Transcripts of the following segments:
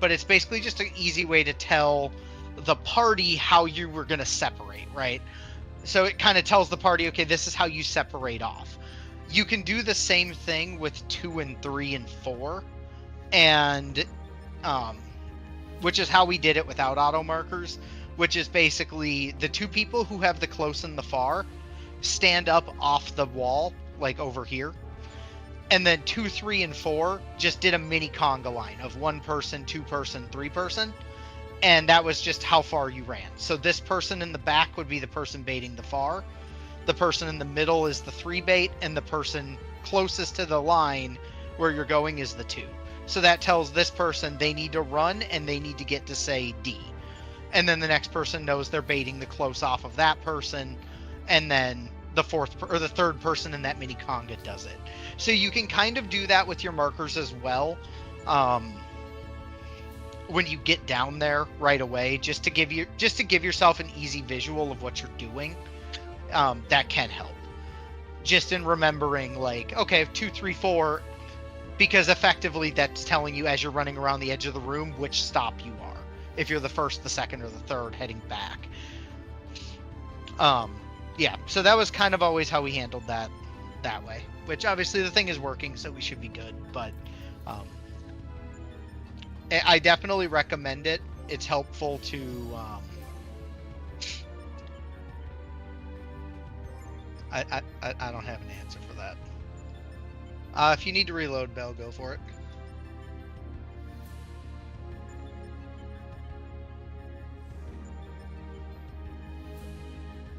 but it's basically just an easy way to tell the party how you were going to separate, right? So it kind of tells the party, okay, this is how you separate off. You can do the same thing with 2 and 3 and 4, and which is how we did it without auto markers, which is basically the two people who have the close and the far stand up off the wall, like over here. And then 2, 3, and 4 just did a mini conga line of 1 person, 2 person, 3 person. And that was just how far you ran. So this person in the back would be the person baiting the far. The person in the middle is the 3 bait, and the person closest to the line where you're going is the 2. So that tells this person they need to run and they need to get to, say, D. And then the next person knows they're baiting the close off of that person, and then the third person in that mini conga does it. So you can kind of do that with your markers as well. When you get down there right away, just to give yourself an easy visual of what you're doing, that can help. Just in remembering, like, okay, 2, 3, 4, because effectively that's telling you as you're running around the edge of the room which stop you are. If you're the first, the second, or the third heading back. Yeah, so that was kind of always how we handled that way. Which obviously the thing is working, so we should be good. But I definitely recommend it. It's helpful to. I don't have an answer for that. If you need to reload, Bell, go for it.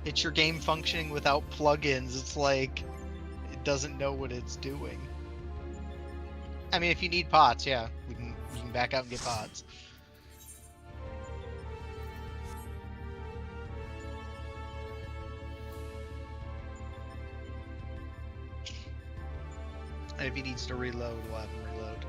It's your game functioning without plugins. It's like it doesn't know what it's doing. I mean, if you need pots, yeah, you can back out and get pots. And if he needs to reload, we'll have him reload.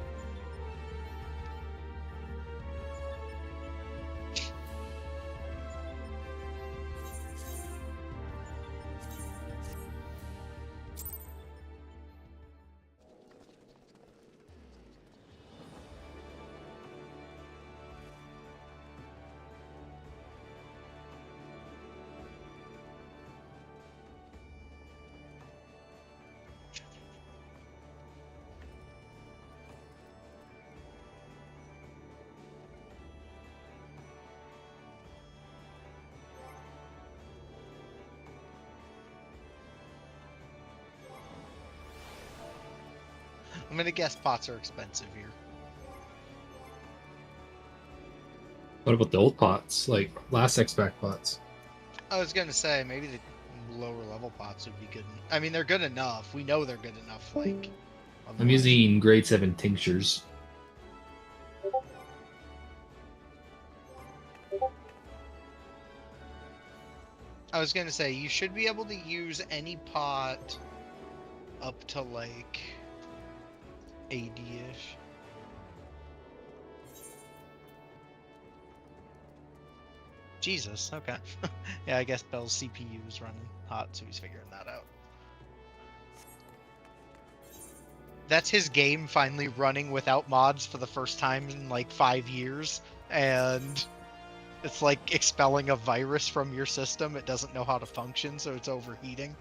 I'm gonna guess pots are expensive here. What about the old pots, like last X-Pack pots? I was gonna say maybe the lower level pots would be good. I mean, they're good enough. We know they're good enough. Like, I'm using grade 7 tinctures. I was gonna say you should be able to use any pot up to like 80-ish. Jesus, okay. Yeah, I guess Bell's CPU is running hot, so he's figuring that out. That's his game finally running without mods for the first time in like 5 years, and it's like expelling a virus from your system. It doesn't know how to function, so it's overheating.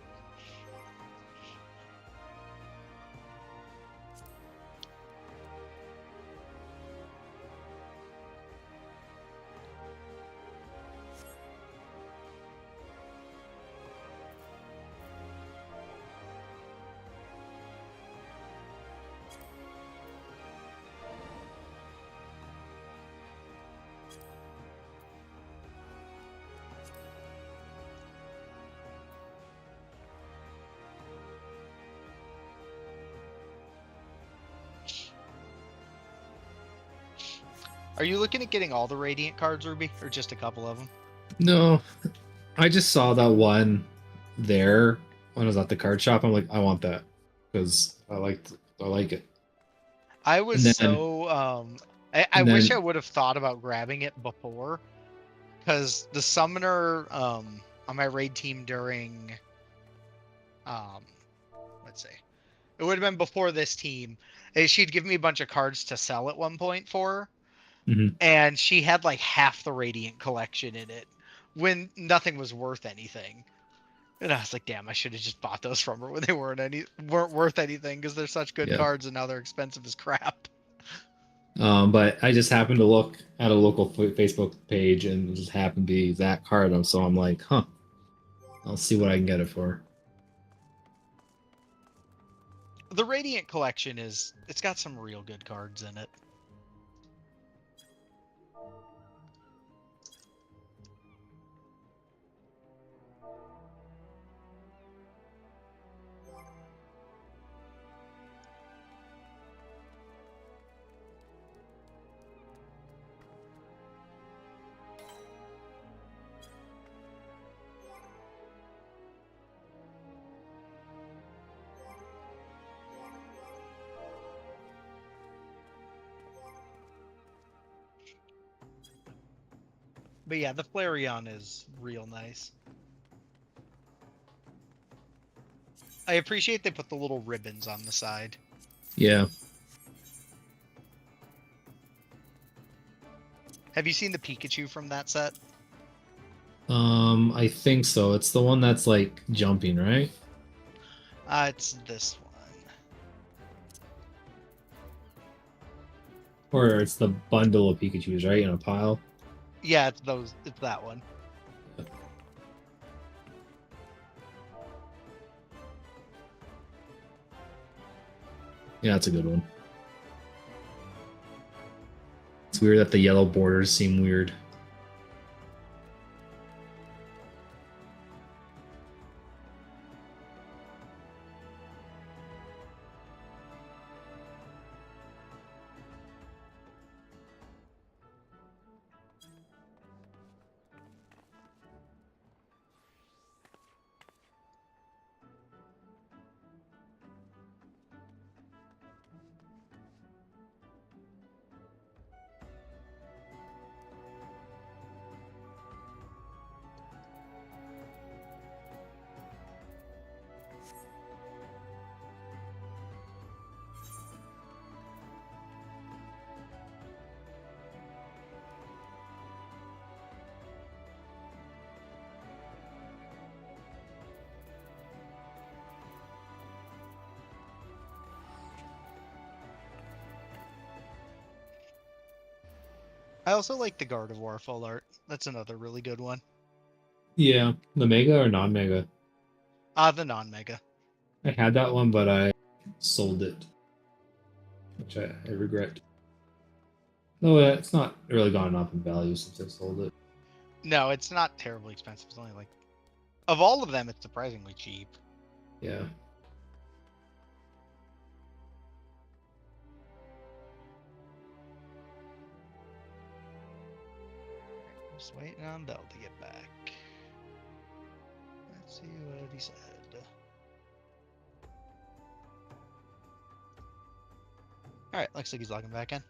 Are you looking at getting all the Radiant cards, Ruby, or just a couple of them? No, I just saw that one there when I was at the card shop. I'm like, I want that because I like it. I was And then, so I wish I would have thought about grabbing it before, because the summoner on my raid team during let's see, it would have been before this team. She'd give me a bunch of cards to sell at one point for her. Mhm. and she had like half the Radiant collection in it when nothing was worth anything. And I was like, damn, I should have just bought those from her when they weren't worth anything because they're such good Yeah. cards and now they're expensive as crap. But I just happened to look at a local Facebook page and it just happened to be that card. So I'm like, huh, I'll see what I can get it for. The Radiant collection it's got some real good cards in it. But yeah, the Flareon is real nice. I appreciate they put the little ribbons on the side. Yeah. Have you seen the Pikachu from that set? I think so. It's the one that's like jumping, right? It's this one. Or it's the bundle of Pikachu's, right? In a pile. Yeah, it's those. It's that one. Yeah, that's a good one. It's weird that the yellow borders seem weird. I also like the Gardevoir full art. That's another really good one. Yeah, the mega or non-mega. The non-mega. I had that one, but I sold it, which I regret. No, it's not really gone up in value since I sold it. No, it's not terribly expensive. It's only like, of all of them, it's surprisingly cheap. Yeah. Just waiting on Bell to get back. Let's see what he said. All right, looks like he's logging back in.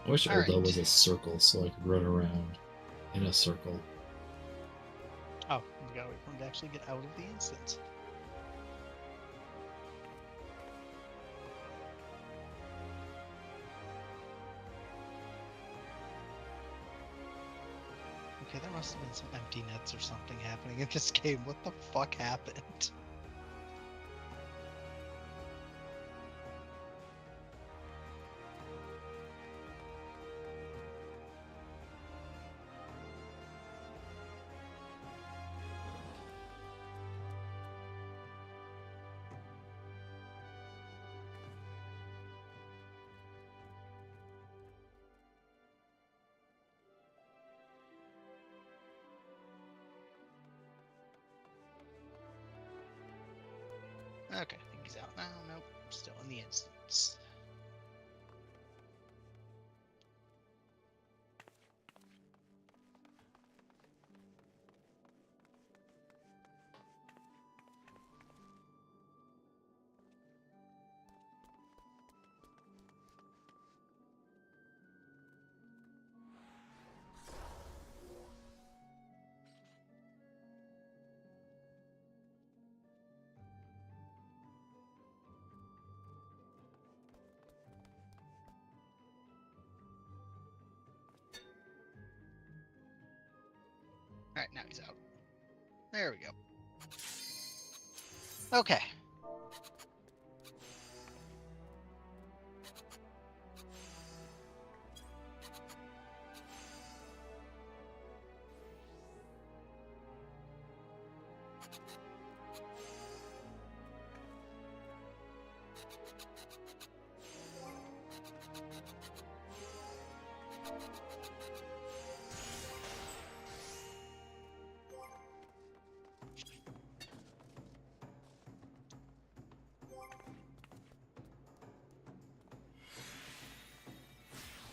I wish All Ulda right. was a circle so I could run around in a circle. Oh, we gotta wait for him to actually get out of the instance. Okay, there must have been some empty nets or something happening in this game. What the fuck happened? Okay, I think he's out now. Nope, still in the instance. Alright, now he's out. There we go. Okay.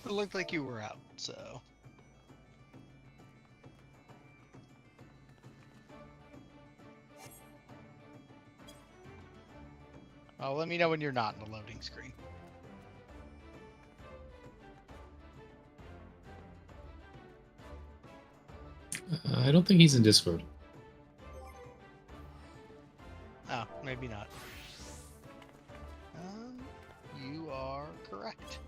It looked like you were out, so. Well, let me know when you're not in the loading screen. I don't think he's in Discord. Oh, maybe not. You are correct.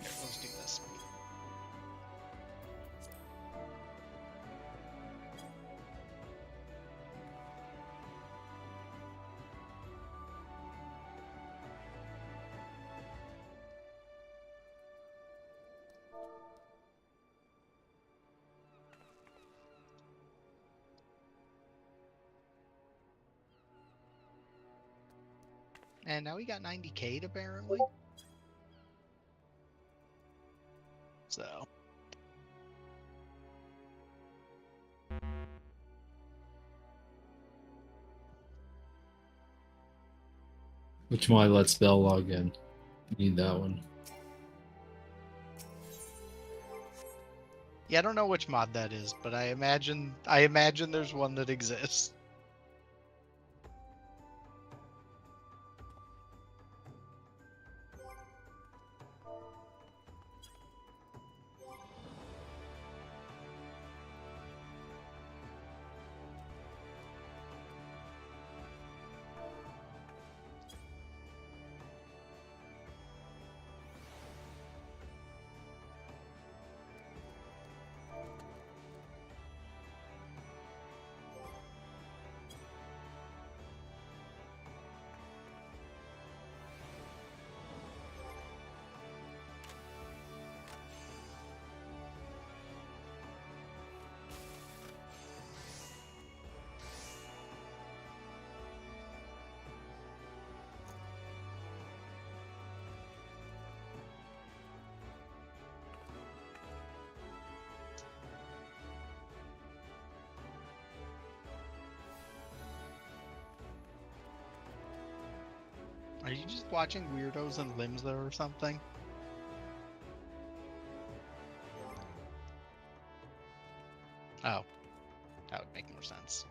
Here, let's do this. And now we got 90k apparently. So. Which mod lets Bell log in? Need that one. Yeah, I don't know which mod that is, but I imagine there's one that exists. Are you just watching Weirdos and Limbs there or something? Oh, that would make more sense.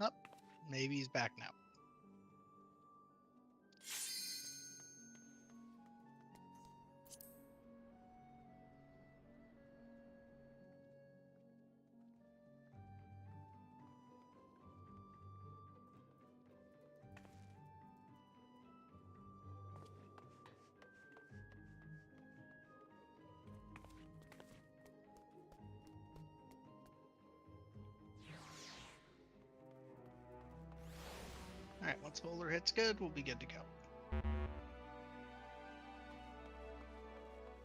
Nope. Maybe he's back now. Alright, once Bowler hits good, we'll be good to go.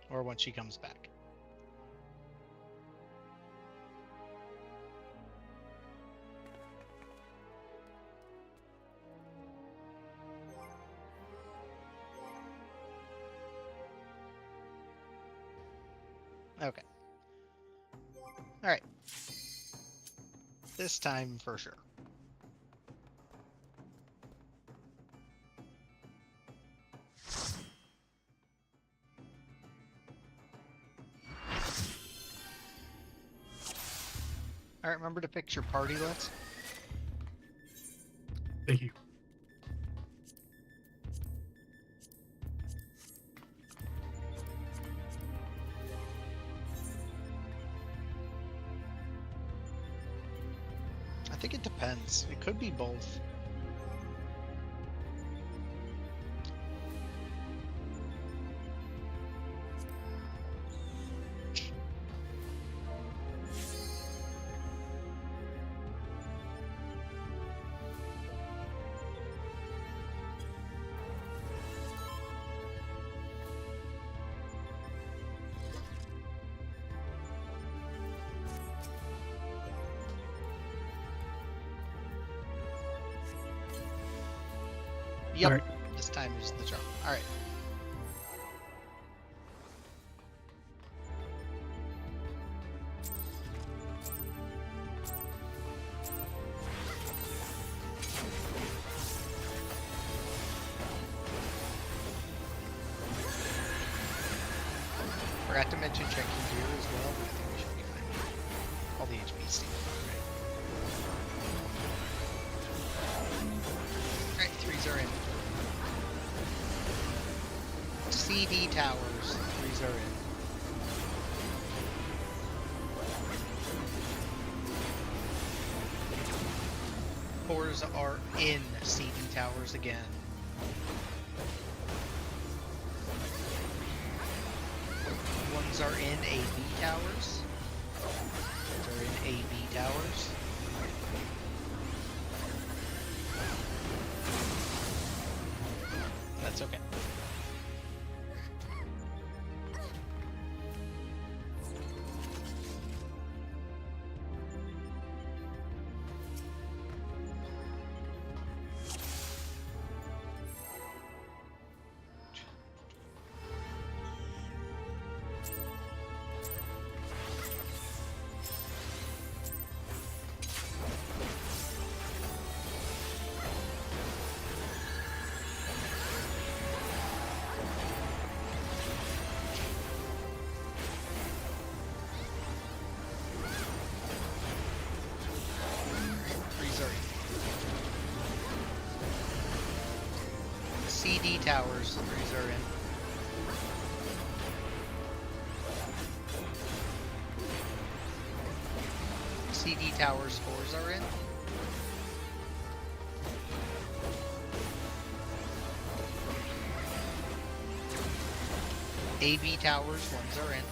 Or once she comes back. Okay. Alright. This time for sure. Alright, remember to fix your party list. Thank you. I think it depends. It could be both. Yep. Alright. This time is the charm. Alright. Forgot to mention checking gear as well, but I think we should be fine. All the HP staying right. Alright, threes are in. CD towers, threes are in. Fours are in CD towers again. Ones are in AV towers. Ones are in AV towers. That's okay. CD towers, 3s are in. CD towers, 4s are in. AB towers, 1s are in.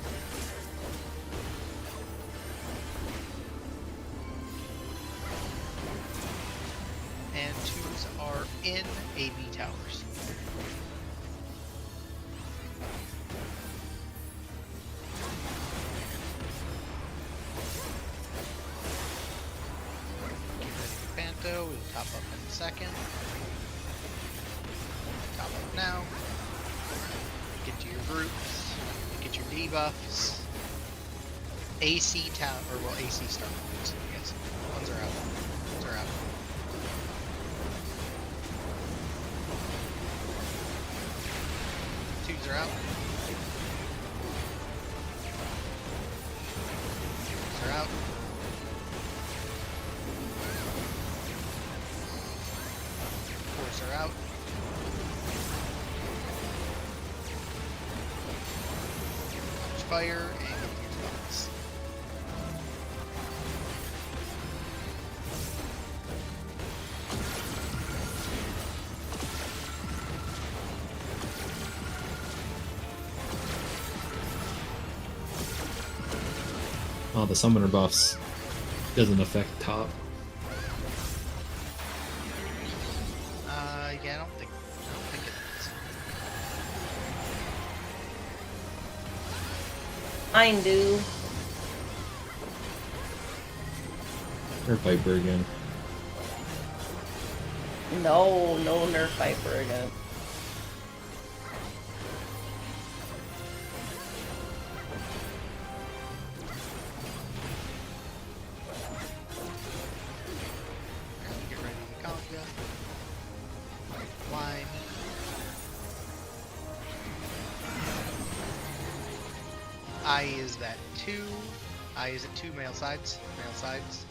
And 2s are in AB towers. Get ready for Panto, we'll top up in a second. Top up now. Get to your groups, get your debuffs. AC tower, or well, AC start points, I guess. 1s are out. 1s are out. 2s are out. 2s are out. 4s are out. Fire and go to your box. Oh, the summoner buffs doesn't affect top. Yeah, I don't think it is. Mine do. Nerf Viper again. No, no Nerf Viper again. Get ready to conga. Line. I is that 2. I is at 2 male sides. Male sides.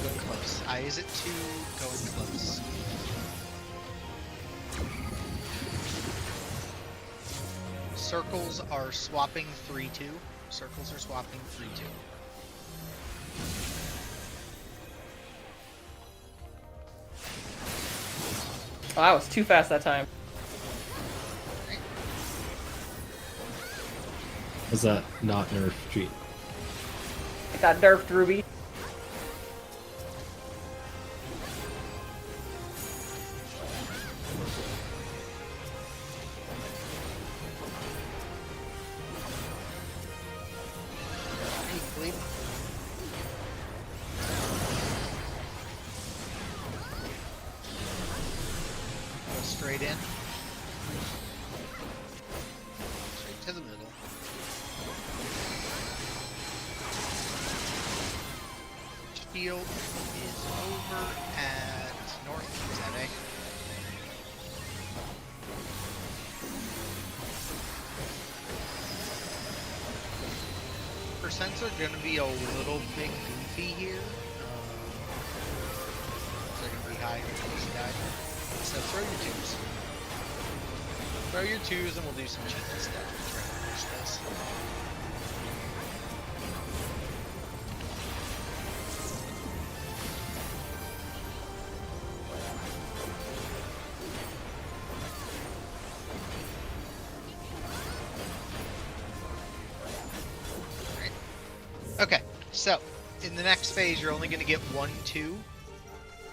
Going close. I is at 2. Going close. Circles are swapping 3-2. Circles are swapping 3-2. Oh, I was too fast that time. Was that not nerf cheat? I got nerfed, Ruby. Hey, bleed. Go straight in. Straight to the middle. Field is over at north. Is that A? Percents are going to be a little bit goofy here. They're going to be high for this guy. So throw your 2s. Throw your 2s and we'll do some cheeky stuff to try to push this. Okay, so in the next phase, you're only going to get 1-2.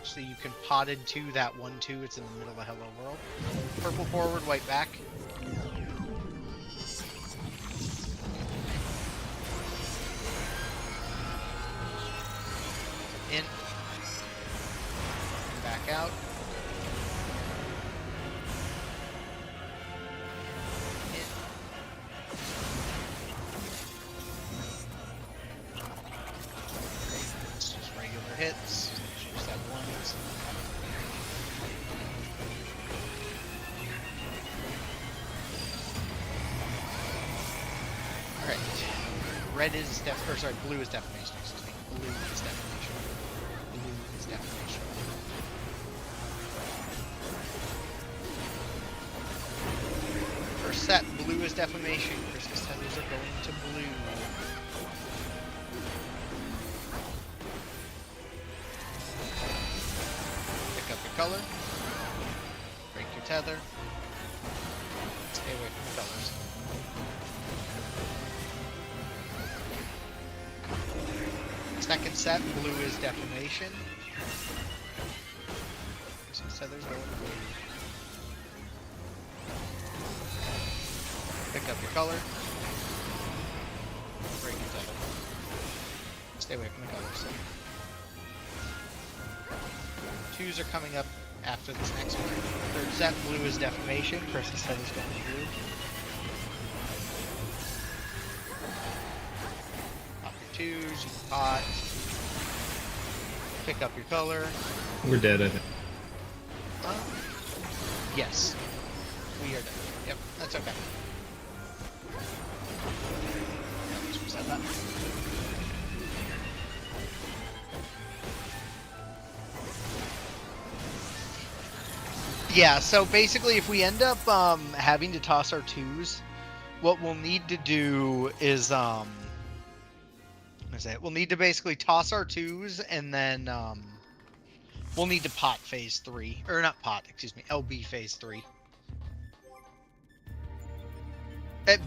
So you can pot into that 1-2. It's in the middle of a hello world. Purple forward, white back. In. Back out. In. It's just regular hits. Just have ones. Alright. Red is blue is defamation, excuse me. Blue is defamation. Blue is defamation. set. Blue is Defamation. Christmas tethers are going to blue. Pick up your color. Break your tether. Stay away from the colors. Second set, blue is Defamation. Christmas tethers going to blue. Pick up your color. Break your tether. Stay away from the colors. Twos are coming up after this next one. Third set, blue is Defamation. Christmas tethers going to blue. Pop your twos, you can pot. Pick up your color. We're dead, I think. Yes. We are dead. Yep, that's okay. Let's reset that. Yeah, so basically if we end up having to toss our twos, what we'll need to do is we'll need to basically toss our twos and then we'll need to pot phase 3. Or not pot, excuse me, LB phase 3.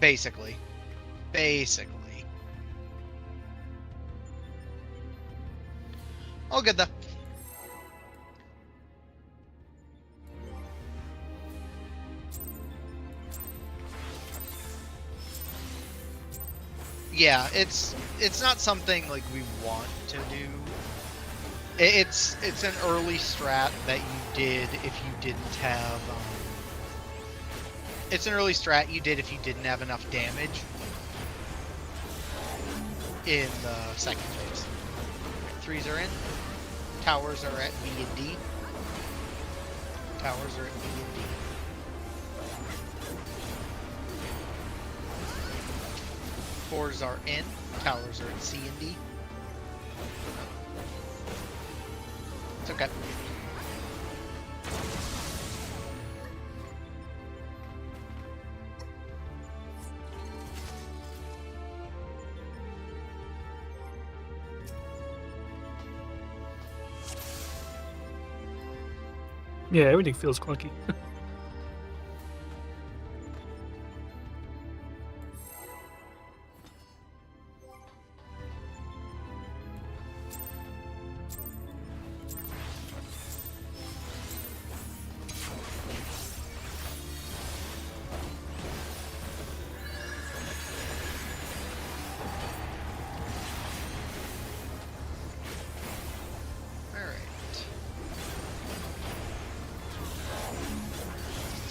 Basically. All good though. Yeah, it's not something like we want to do. It's an early strat that you did if you didn't have. It's an early strat you did if you didn't have enough damage in the second phase. Threes are in. Towers are at B and D. Towers are at B and D. Fours are in. Towers are at C and D. It's okay. Yeah, everything feels clunky.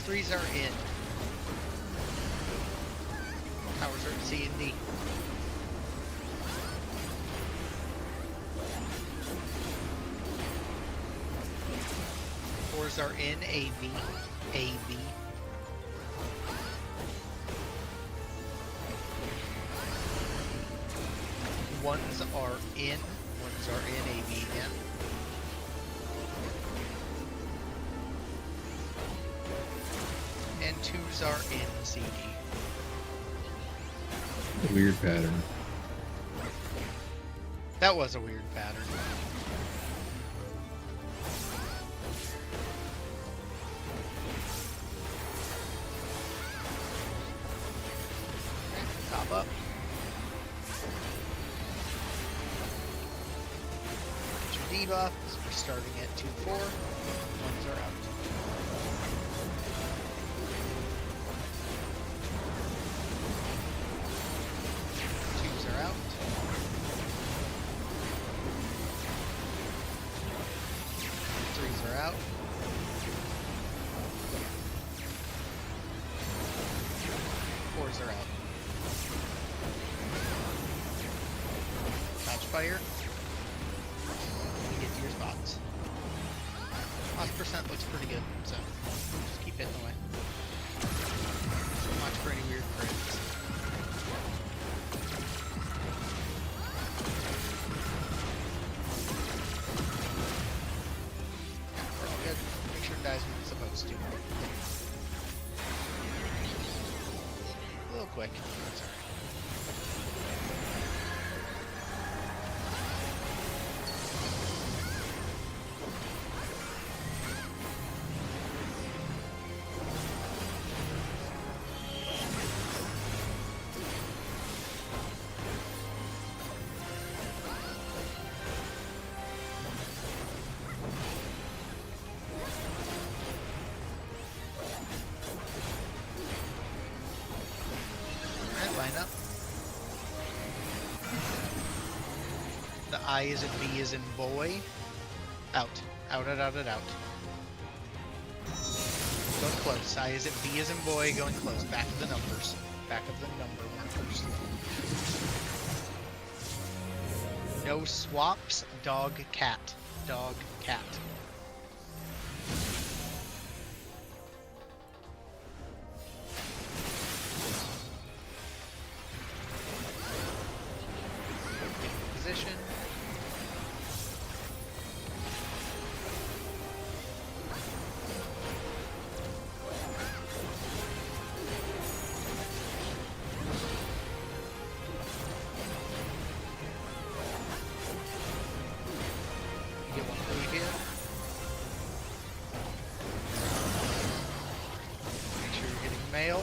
Threes are in. Towers are at C and D. Fours are in A, B, A, B. Ones are in. Ones are in A, B again. And twos are in CD. A weird pattern. That was a weird pattern. Okay, top up. Get your debuff. So we're starting at 2-4. Ones are out. Out. Threes are out. Fours are out. Touch fire. You get to your spots. Loss percent looks pretty good, so just keep hitting away. Watch for any weird crits. Dies when it's supposed to. little quick. That's all right. Line up. The I is in B is in boy. Out. Out, out, out, out, out. Going close. I is in B is in boy, going close. Back of the numbers. Back of the number markers. No swaps. Dog, cat. Dog, cat. Position. You get one blue here. Make sure you're hitting mail.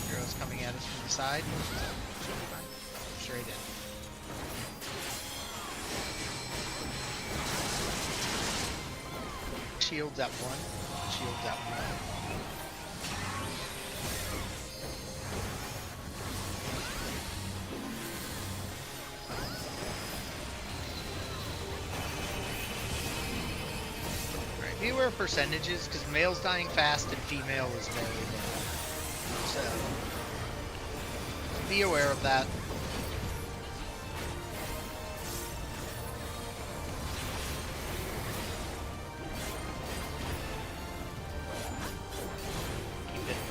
Heroes coming at us from the side. Straight in. Shields at one. Shields at one. Right. Beware of percentages, because male's dying fast and female is very low. So be aware of that.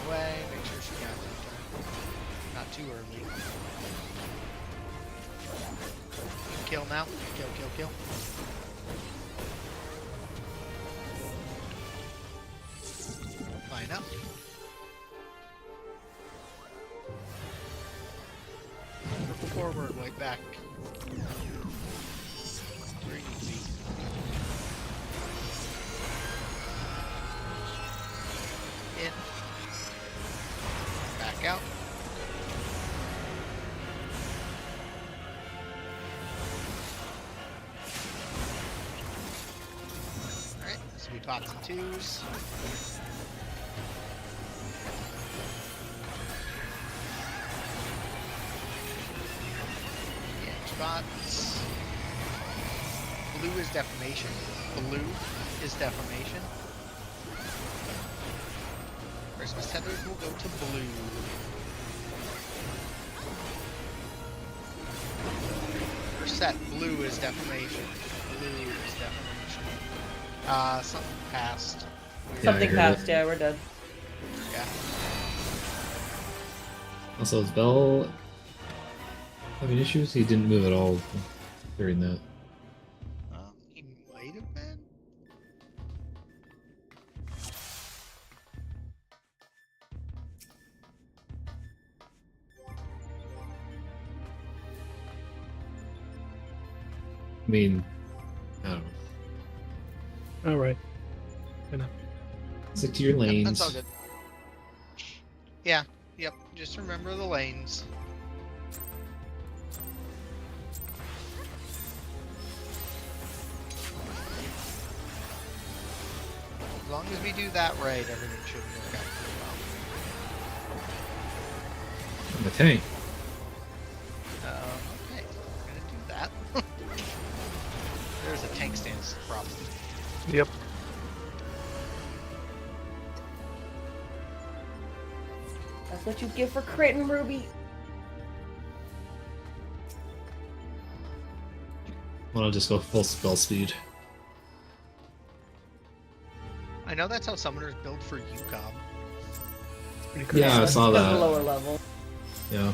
Away, make sure she got it. Not too early. Kill now. Kill, kill, kill. Line up. Forward, way back. Very easy. In. Back out. Alright, so we pops and twos. Yeah, spots. Blue is defamation. Blue is defamation. Christmas tethers will go to blue. Set. Blue is defamation. Blue is defamation. Something passed. Something passed, yeah, we're dead. Yeah. Also, is Bell having issues? He didn't move at all during that. He might have been. I mean, I don't know. All right. Stick to your Yep, lanes. that's all good. Yeah, yep. Just remember the lanes. As long as we do that right, everything should work out pretty well. I'm a tank. Okay, we're gonna do that. There's a tank stance problem. Yep. That's what you get for critting, Ruby. Well, I'll just go full spell speed. I know that's how summoners build for UCOB. Pretty cool. Yeah, I saw That's the that. lower level. Yeah.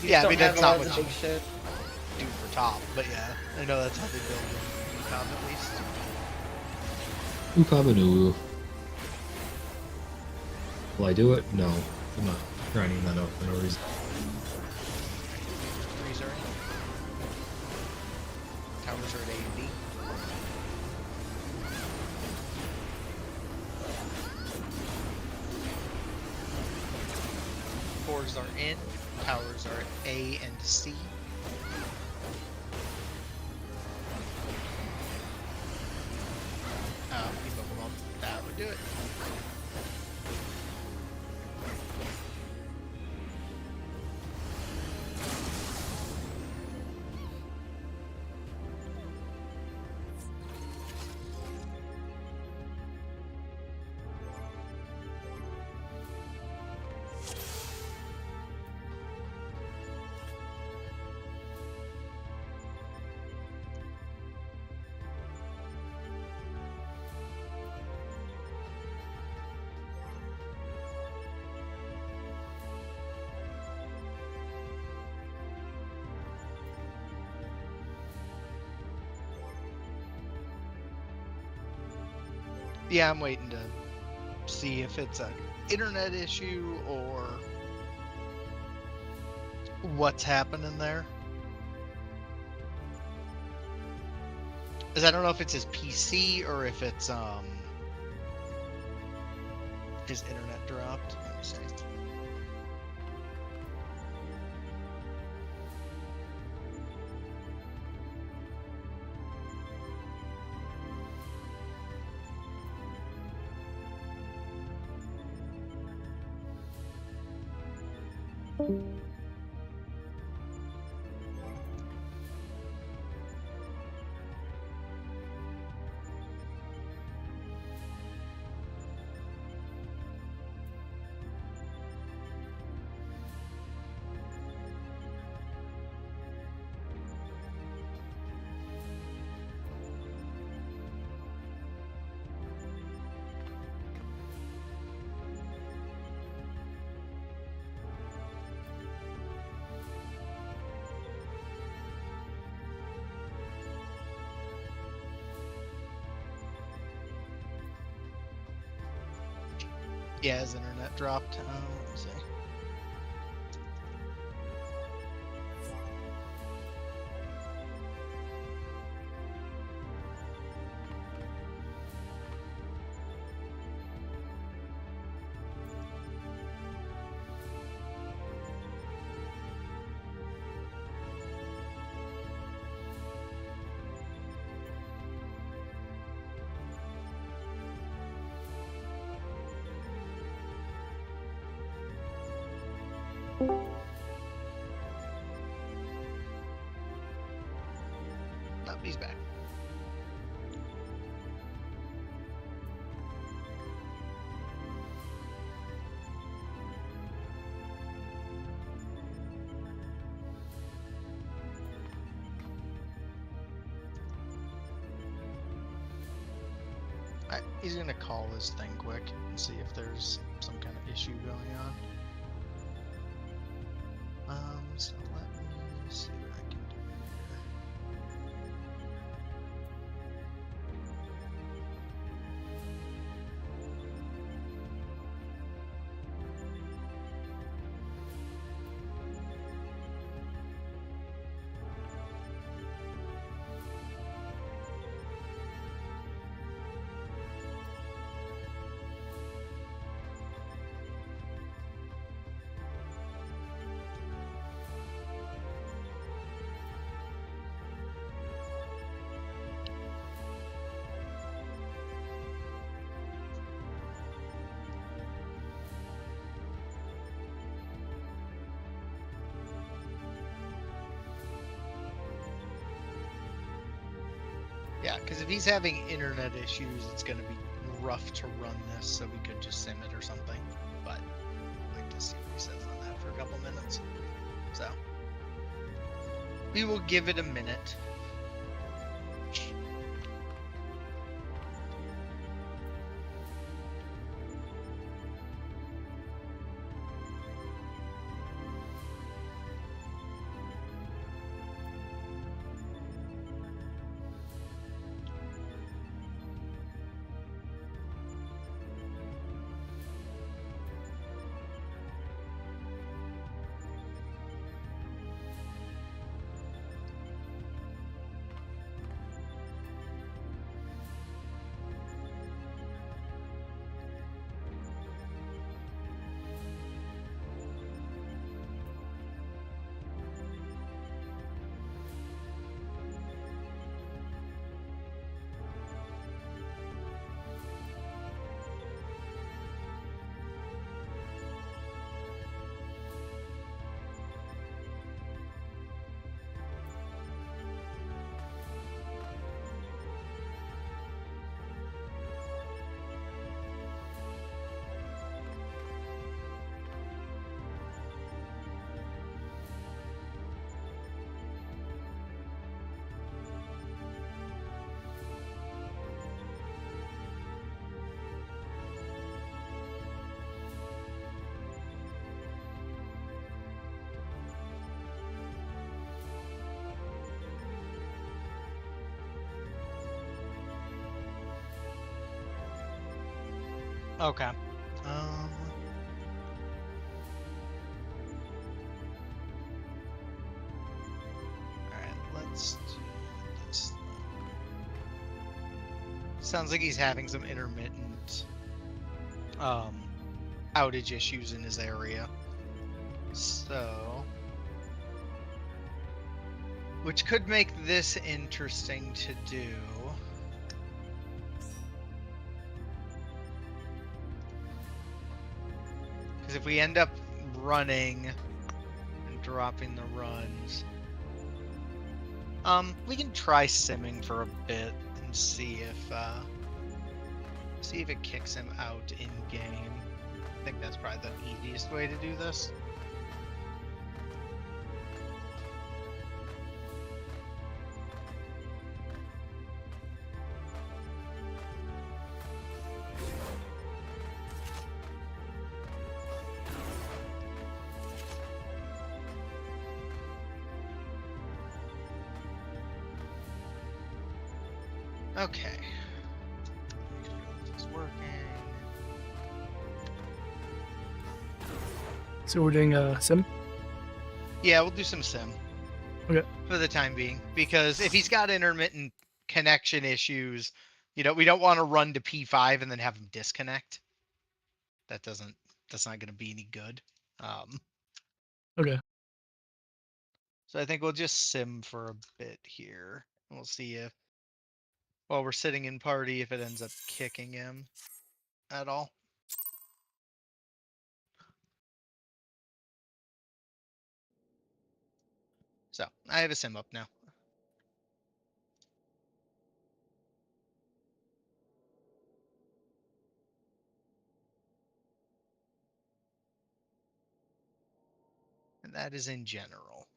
You Yeah, I don't mean, that's have a not lot of what big shit. Do for top, but yeah, I know that's how they build in UCOB at least. Ukabanu. Will I do it? No. I'm not grinding that out for no reason. Threes are in. Towers are at A and D. Fours are in. Towers are at A and C. You bubble them. That would do it. Yeah, I'm waiting to see if it's an internet issue or what's happening there. Because I don't know if it's his PC or if it's his internet dropped. Let me see. Yeah, his internet dropped. Let me see. Nope, he's back. Alright, he's gonna call this thing quick and see if there's some kind of issue going on. So let me see what I can do here. Yeah, because if he's having internet issues, it's going to be rough to run this, so we could just sim it or something. But I'd like to see what he says on that for a couple minutes. So we will give it a minute. Okay. Alright, let's do this then. Sounds like he's having some intermittent outage issues in his area. So, which could make this interesting to do. Because if we end up running and dropping the runs, we can try simming for a bit and see if it kicks him out in game. I think that's probably the easiest way to do this. Okay. It's working. So we're doing a sim. Yeah, we'll do some sim. Okay. For the time being, because if he's got intermittent connection issues, we don't want to run to P5 and then have him disconnect. That's not going to be any good. Okay. So I think we'll just sim for a bit here. We'll see if, while we're sitting in party, if it ends up kicking him at all. So I have a sim up now. And that is in general.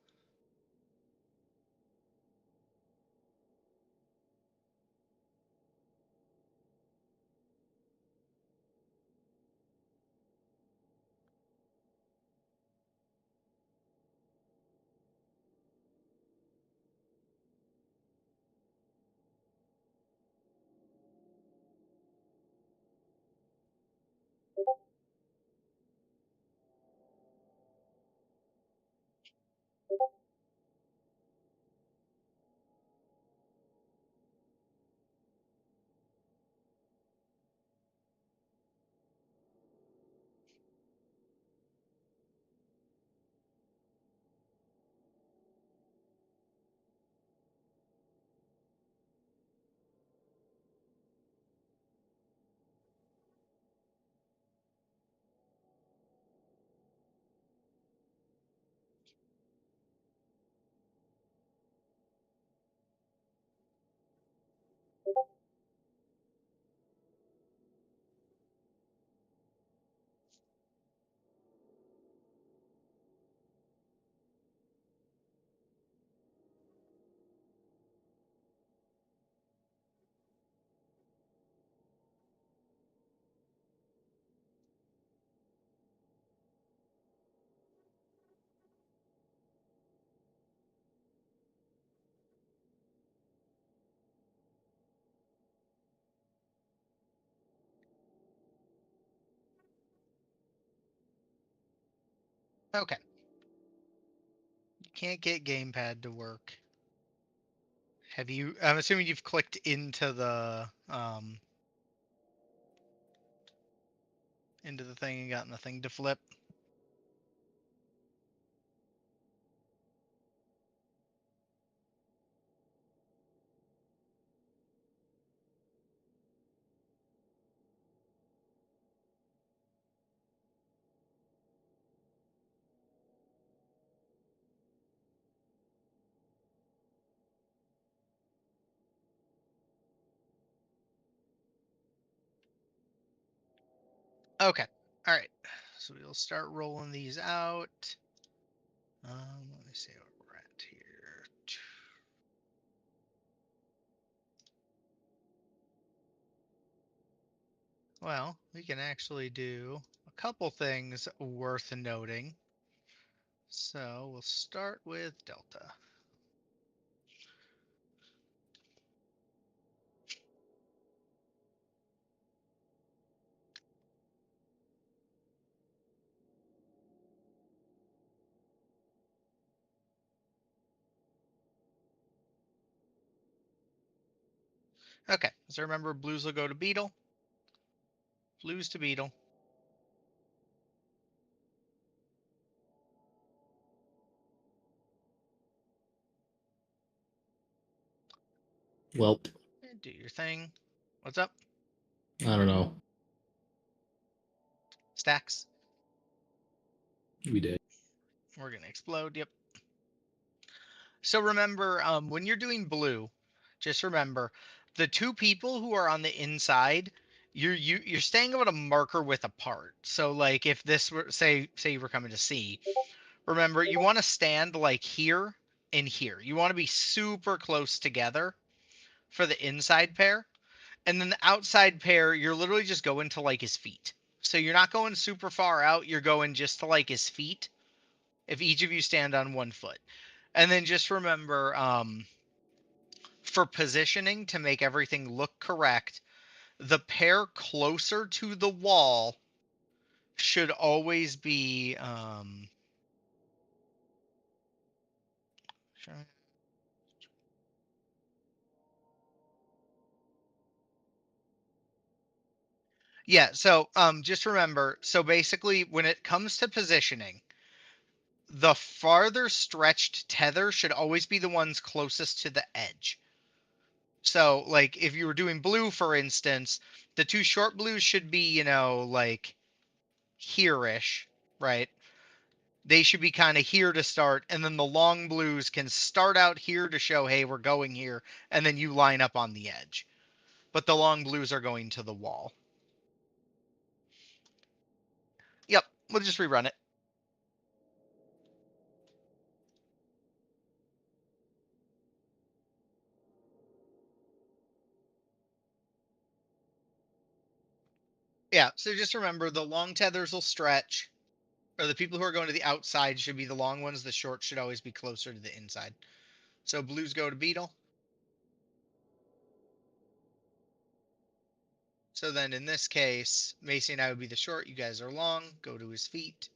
Okay. You can't get gamepad to work. Have you? I'm assuming you've clicked into the thing and gotten the thing to flip. Okay. All right. So we'll start rolling these out. Let me see what we're at here. Well, we can actually do a couple things worth noting. So we'll start with Delta. Okay, so remember, blues will go to beetle. Blues to beetle. Welp. Do your thing. What's up? I don't know. Stacks. We did. We're gonna explode. Yep. So remember, when you're doing blue, just remember the two people who are on the inside. You're staying about a marker width apart. So like if this were say you were coming to C, remember you want to stand like here and here. You want to be super close together for the inside pair. And then the outside pair, you're literally just going to like his feet. So you're not going super far out. You're going just to like his feet. If each of you stand on one foot. And then just remember, for positioning to make everything look correct, the pair closer to the wall should always be, yeah, so just remember, so basically when it comes to positioning, the farther stretched tether should always be the ones closest to the edge. So, like, if you were doing blue, for instance, the two short blues should be, like here-ish, right? They should be kind of here to start, and then the long blues can start out here to show, hey, we're going here, and then you line up on the edge. But the long blues are going to the wall. Yep, we'll just rerun it. Yeah, so just remember the long tethers will stretch, or the people who are going to the outside should be the long ones. The short should always be closer to the inside. So blues go to beetle. So then in this case, Macy and I would be the short. You guys are long. Go to his feet.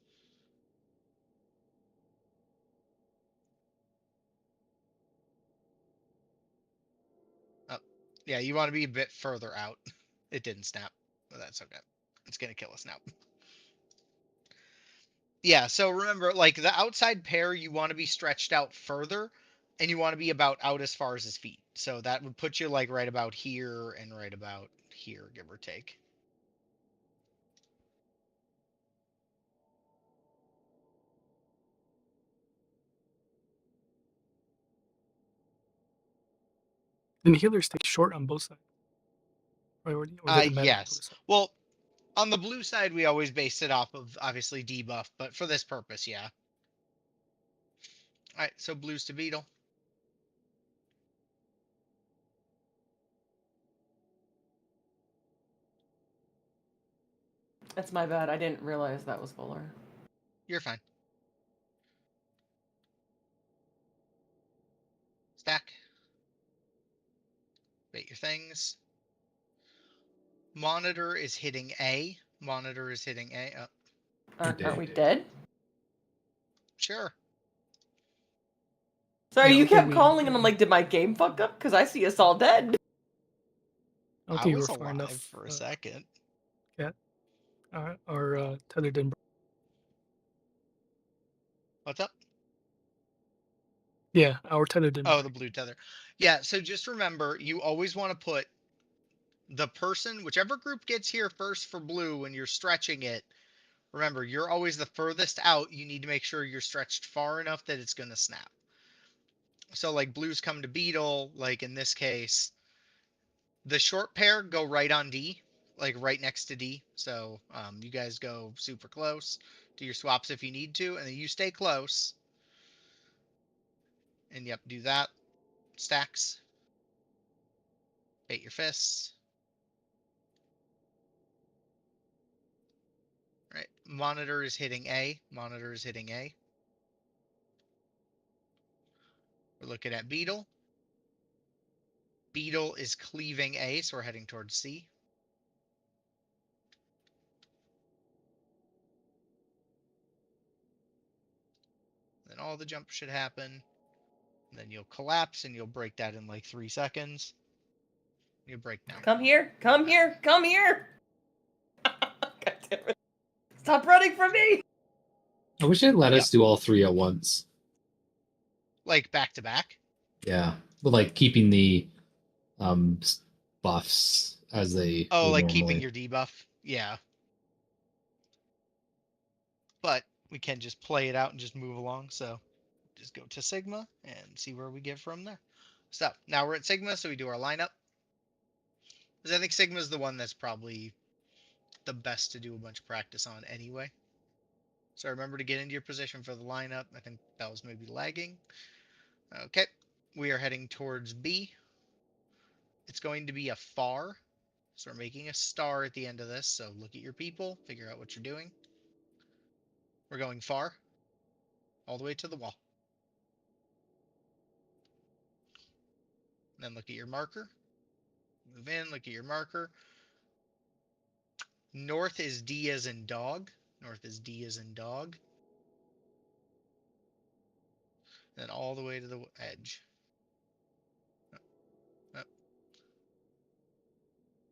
Oh, yeah, you want to be a bit further out. It didn't snap. But that's okay. It's going to kill us now. Yeah, so remember, like the outside pair, you want to be stretched out further, and you want to be about out as far as his feet. So that would put you like right about here and right about here, give or take. Then healers take short on both sides. Right? Or does it matter? Yes. Well, on the blue side, we always base it off of obviously debuff, but for this purpose, yeah. All right, so blues to beetle. That's my bad. I didn't realize that was fuller. You're fine. Stack. Bait your things. Monitor is hitting A. Monitor is hitting A. Oh, Aren't we dead? sure. Sorry, Yeah, you I think kept we- calling and I'm like, did my game fuck up? Because I see us all dead. I don't I think you was were far alive enough. for a second. Our tether didn't. What's up? Yeah, our tether didn't. Oh, the blue tether. Yeah, so just remember, you always want to put the person, whichever group gets here first for blue when you're stretching it. Remember, you're always the furthest out. You need to make sure you're stretched far enough that it's going to snap. So, like, blues come to beetle, like in this case, the short pair go right on D, like right next to D. So, you guys go super close. Do your swaps if you need to, and then you stay close. And yep, do that. Stacks. Bait your fists. Right. Monitor is hitting A. Monitor is hitting A. We're looking at beetle. Beetle is cleaving A, so we're heading towards C. Then all the jumps should happen. And then you'll collapse and you'll break that in like 3 seconds. You break now. Come here! Come here! Come here! God damn it. Stop running from me! I wish it let Yep. us do all three at once. Like back to back. Yeah, but like keeping the buffs as they Oh, would like normally. keeping your debuff. Yeah. But we can just play it out and just move along. So just go to Sigma and see where we get from there. So now we're at Sigma, so we do our lineup. Because I think Sigma is the one that's probably the best to do a bunch of practice on anyway. So remember to get into your position for the lineup. I think that was maybe lagging. Okay. We are heading towards B. It's going to be a far. So we're making a star at the end of this. So look at your people, figure out what you're doing. We're going far, all the way to the wall. And then look at your marker. Move in, look at your marker. North is D as in dog. North is D as in dog. And then all the way to the edge. Oh.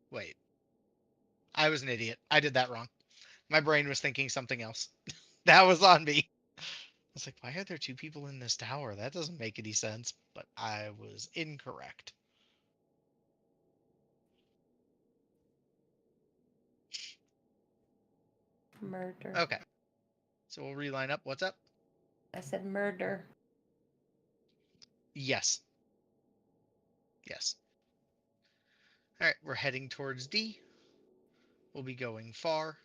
Wait. I was an idiot. I did that wrong. My brain was thinking something else. That was on me. I was like, why are there two people in this tower? That doesn't make any sense. But I was incorrect. Murder. Okay. So we'll reline up. What's up? I said murder. Yes. Yes. All right, we're heading towards D. We'll be going far.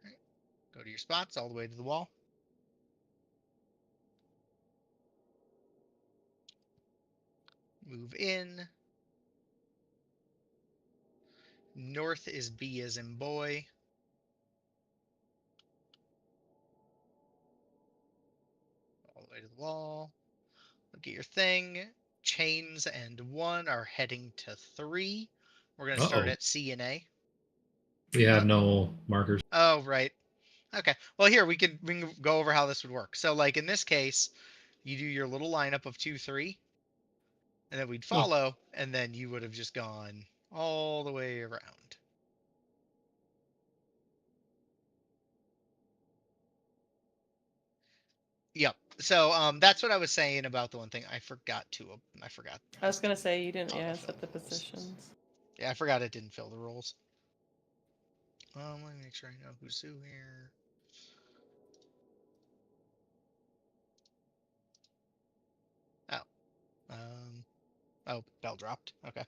All right, go to your spots all the way to the wall. Move in. North is B as in boy. All the way to the wall. Look at your thing. Chains and 1 are heading to 3. We're going to start at C and A. We have no markers. Oh, right. Okay. Well, here we can go over how this would work. So, like in this case, you do your little lineup of 2, 3, and then we'd follow, and then you would have just gone all the way around. Yep. So that's what I was saying about the one thing I forgot to. I was gonna say you didn't autofill set the rules. positions. Yeah, I forgot it didn't fill the rules. Let me make sure I know who's who here. Oh. Oh, bell dropped. Okay.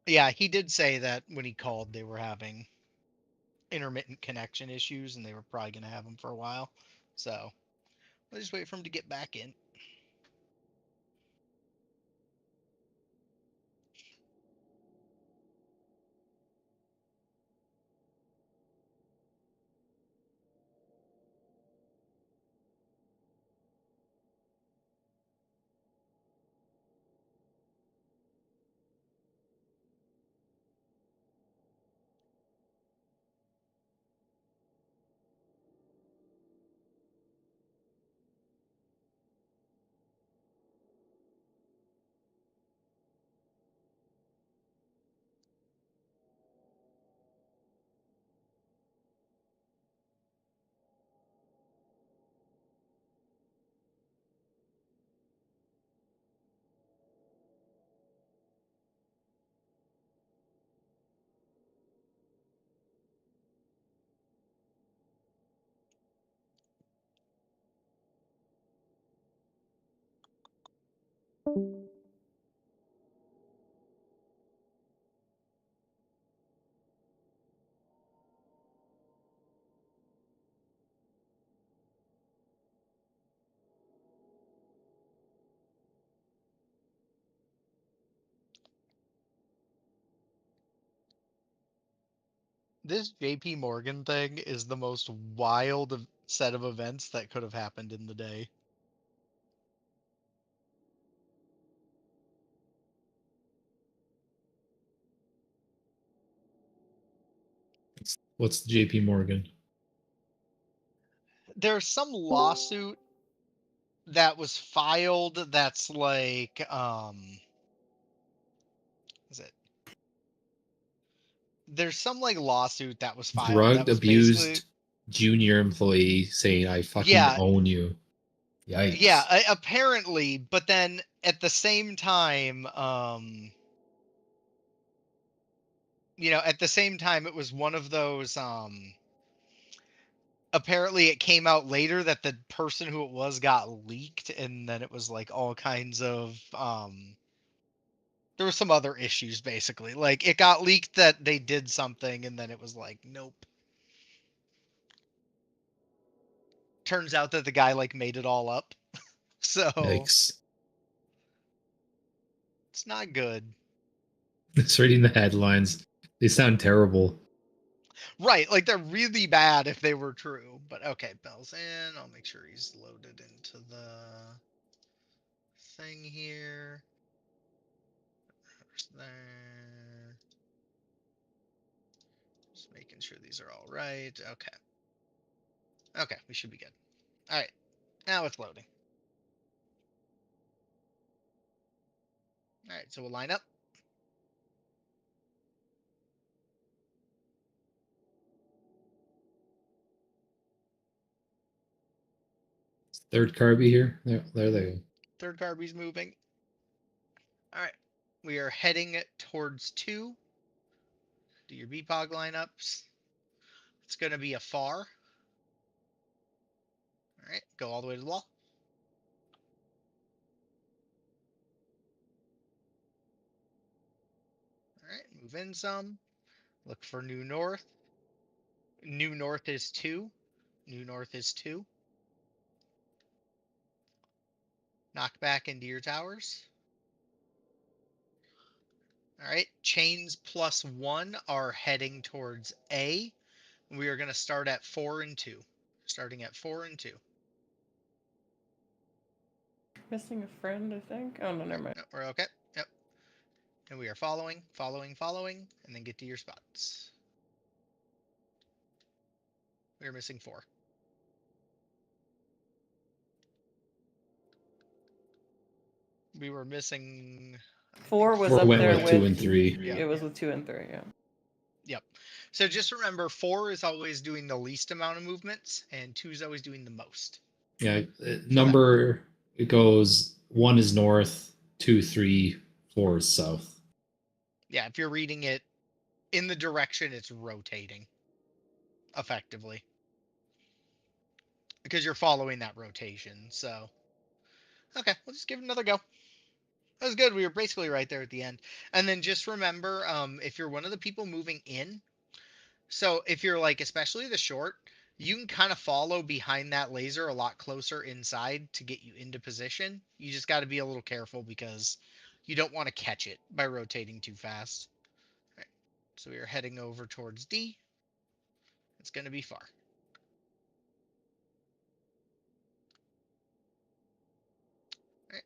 Yeah, he did say that when he called, they were having intermittent connection issues, and they were probably going to have them for a while. So we'll just wait for him to get back in. This JP Morgan thing is the most wild set of events that could have happened in the day. What's the JP Morgan? There's some lawsuit that was filed that's like is it there's some like lawsuit that was filed that Drugged, was basically abused junior employee saying, I fucking yeah own you. yeah Yikes. apparently, but then at the same time at the same time it was one of those apparently it came out later that the person who it was got leaked, and then it was like all kinds of there were some other issues basically. Like it got leaked that they did something, and then it was like, nope. Turns out that the guy like made it all up. So Yikes. it's not good. Just reading the headlines. They sound terrible. Right, like they're really bad if they were true. But okay, Bell's in. I'll make sure he's loaded into the thing here. There's there. Just making sure these are all right. Okay. Okay, we should be good. All right, now it's loading. All right, so we'll line up. Third Carby here. There they go. Third Garby's moving. All right, we are heading towards 2. Do your BPOG lineups. It's going to be a far. All right, go all the way to the wall. All right, move in some. Look for New North. New North is 2. New North is 2. Knock back into your towers. All right, chains +1 are heading towards A. We are going to start at 4 and 2. Starting at 4 and 2. Missing a friend, I think. Oh no, never mind. No, we're okay. Yep. And we are following, and then get to your spots. We are missing 4. We were missing 4 was 4 up went there with 2 and 3. Yeah. It was with 2 and 3. Yeah. Yep. So just remember, 4 is always doing the least amount of movements, and 2 is always doing the most. Yeah, number it goes 1 is north, 2, 3, 4 is south. Yeah, if you're reading it in the direction it's rotating, effectively, because you're following that rotation. So, okay, we'll just give it another go. That was good. We were basically right there at the end. And then just remember, if you're one of the people moving in, so if you're like, especially the short, you can kind of follow behind that laser a lot closer inside to get you into position. You just got to be a little careful because you don't want to catch it by rotating too fast. All right. So we are heading over towards D. It's going to be far. All right.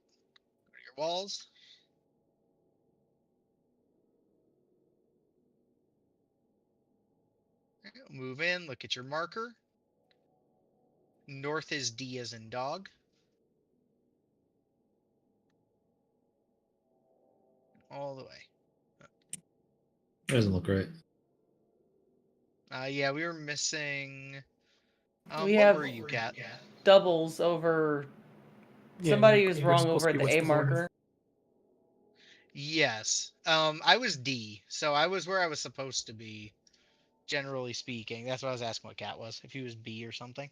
Go to your walls. All right. Move in. Look at your marker. North is D as in dog. All the way. That doesn't look right. Yeah, we were missing. We What have were you, Cat? doubles over. Yeah, Somebody you're was wrong supposed over to at be the west A of one. marker. Yes. I was D, so I was where I was supposed to be, generally speaking. That's what I was asking what Cat was. If he was B or something.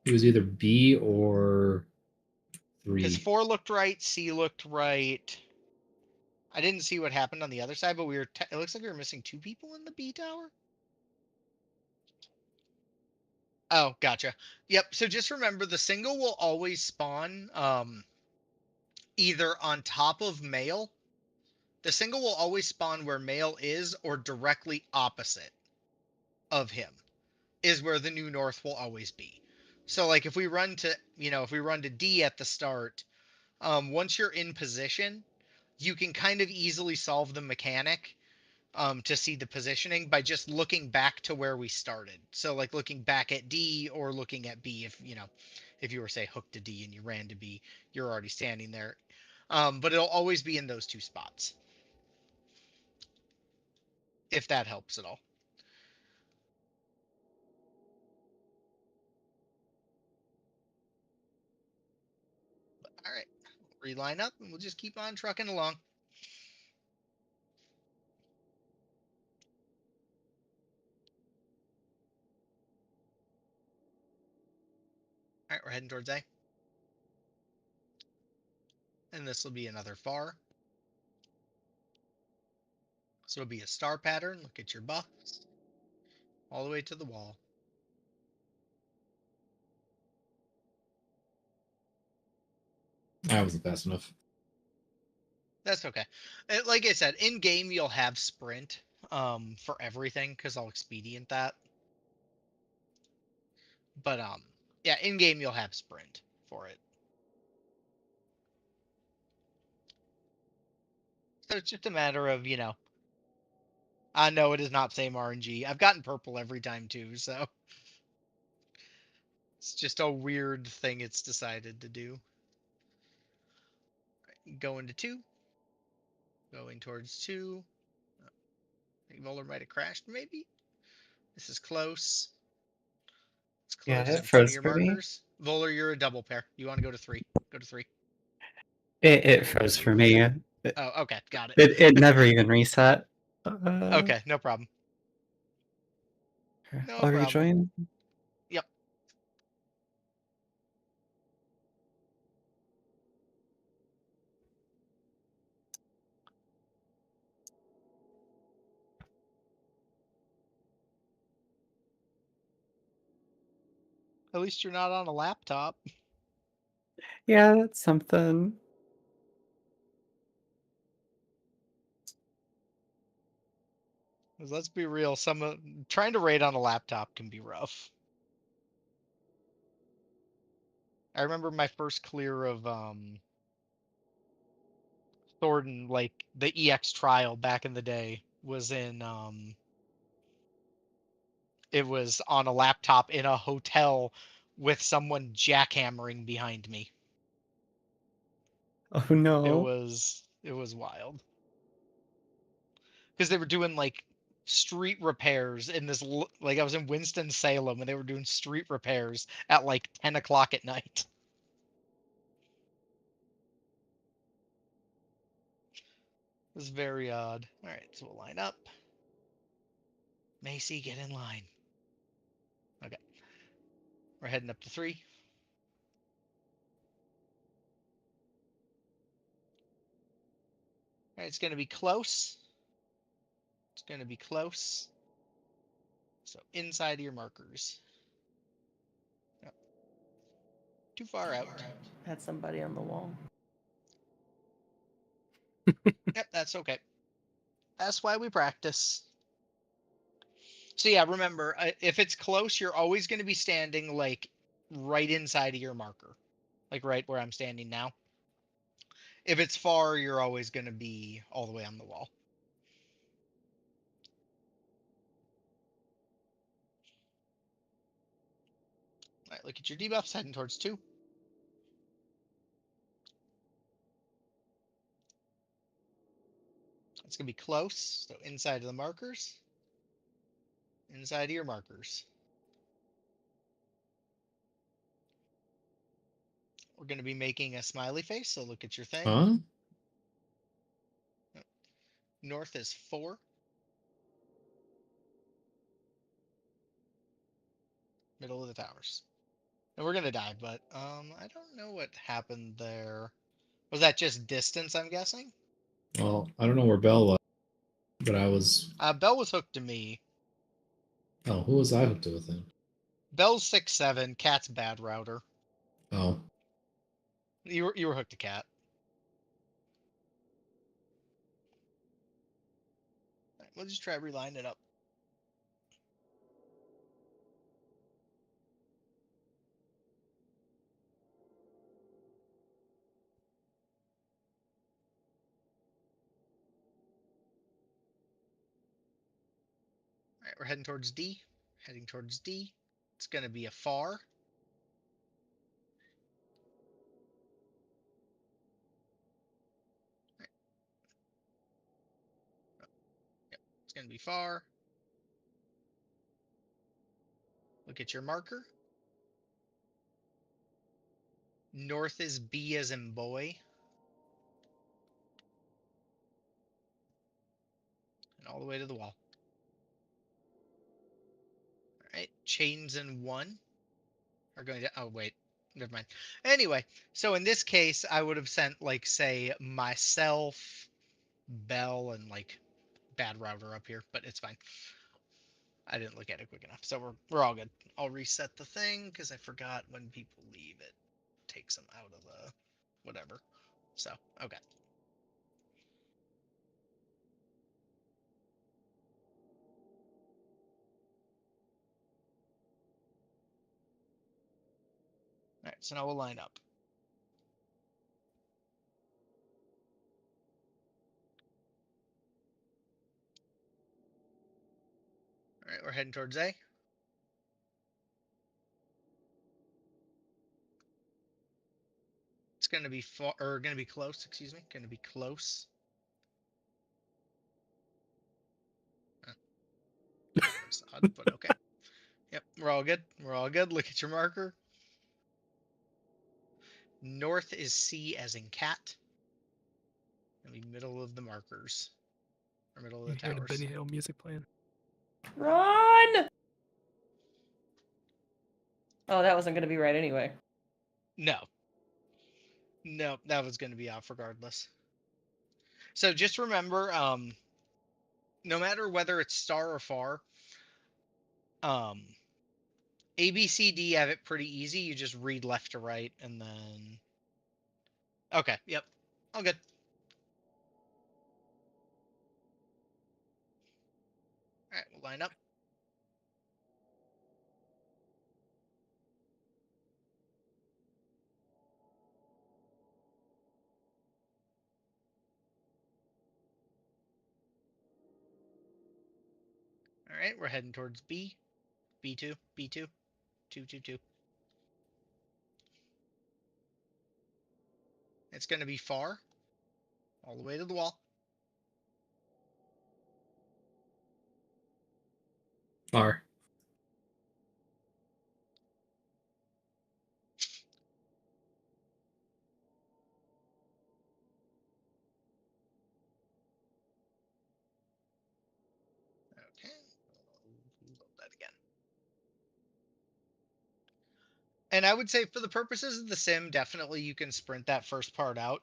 It was either B or Because 3. 4 looked right, C looked right. I didn't see what happened on the other side, but we were. It looks like we were missing 2 people in the B tower. Oh, gotcha. Yep. So just remember, the single will always spawn either on top of male. The single will always spawn where male is, or directly opposite of him is where the new north will always be. So like if we run to, if we run to D at the start, once you're in position, you can kind of easily solve the mechanic to see the positioning by just looking back to where we started. So like looking back at D or looking at B. If if you were say hooked to D and you ran to B, you're already standing there. But it'll always be in those two spots. If that helps at all. All right, reline up and we'll just keep on trucking along. All right, we're heading towards A. And this will be another far. So it'll be a star pattern. Look at your buffs. All the way to the wall. That wasn't fast enough. That's okay. Like I said, in game you'll have sprint for everything because I'll expedient that. But yeah, in game you'll have sprint for it. So it's just a matter of, I know it is not same RNG. I've gotten purple every time too, so it's just a weird thing it's decided to do. Going to 2. Going towards 2. I think Voller might have crashed, maybe? This is close. It's Yeah, close it in front of froze your for me. markers. Voller, you're a double pair. You want to go to 3. Go to 3. It froze for me. Oh, okay. Got it. It never even reset. Okay, no problem. No I'll problem. rejoin. Yep. At least you're not on a laptop. Yeah, that's something. 'Cause let's be real, trying to raid on a laptop can be rough. I remember my first clear of Thornton, like the EX trial back in the day, was in it was on a laptop in a hotel with someone jackhammering behind me. Oh no. It was wild. Because they were doing like street repairs in this like I was in Winston Salem and they were doing street repairs at like 10 o'clock at night. It was very odd. All right, so we'll line up. Macy, get in line. Okay, we're heading up to 3. All right, it's going to be close. It's going to be close. So inside of your markers. Yep. Too far out. Had somebody on the wall. Yep, that's okay. That's why we practice. So yeah, remember, if it's close, you're always going to be standing like right inside of your marker. Like right where I'm standing now. If it's far, you're always going to be all the way on the wall. All right, look at your debuffs, heading towards 2. It's going to be close, so inside of the markers. Inside of your markers. We're going to be making a smiley face, so look at your thing. Huh? North is 4. Middle of the towers. And we're going to die, but I don't know what happened there. Was that just distance, I'm guessing? Well, I don't know where Bell was, but I was. Bell was hooked to me. Oh, who was I hooked to with then? Bell's 6'7", Cat's bad router. Oh. You were hooked to Cat. Right, we'll just try reline it up. we're heading towards D. Heading towards D. It's going to be a far. Right. Yep, it's going to be far. Look at your marker. North is B as in boy. And all the way to the wall. All right, chains in 1 are going to, oh wait, never mind. Anyway, so in this case, I would have sent like, say, myself, Bell, and like bad router up here, but it's fine. I didn't look at it quick enough, so we're all good. I'll reset the thing because I forgot when people leave, it takes them out of the whatever. So, okay. All right, so now we'll line up. All right, we're heading towards A. It's going to be far, or going to be close, excuse me. Going to be close. That's odd, but okay. Yep, we're all good. We're all good. Look at your marker. North is C as in cat. Going to be middle of the markers. Or middle of You the hear the towers. Benny Hill music playing? Run! Oh, that wasn't going to be right anyway. No. No, that was going to be off regardless. So just remember, no matter whether it's star or far, A, B, C, D have it pretty easy. You just read left to right and then... Okay, yep. All good. All right, we'll line up. All right, we're heading towards B. B2, B2, 2, 2, 2. It's going to be far, all the way to the wall. Far. Okay, load that again. And I would say for the purposes of the sim, definitely you can sprint that first part out.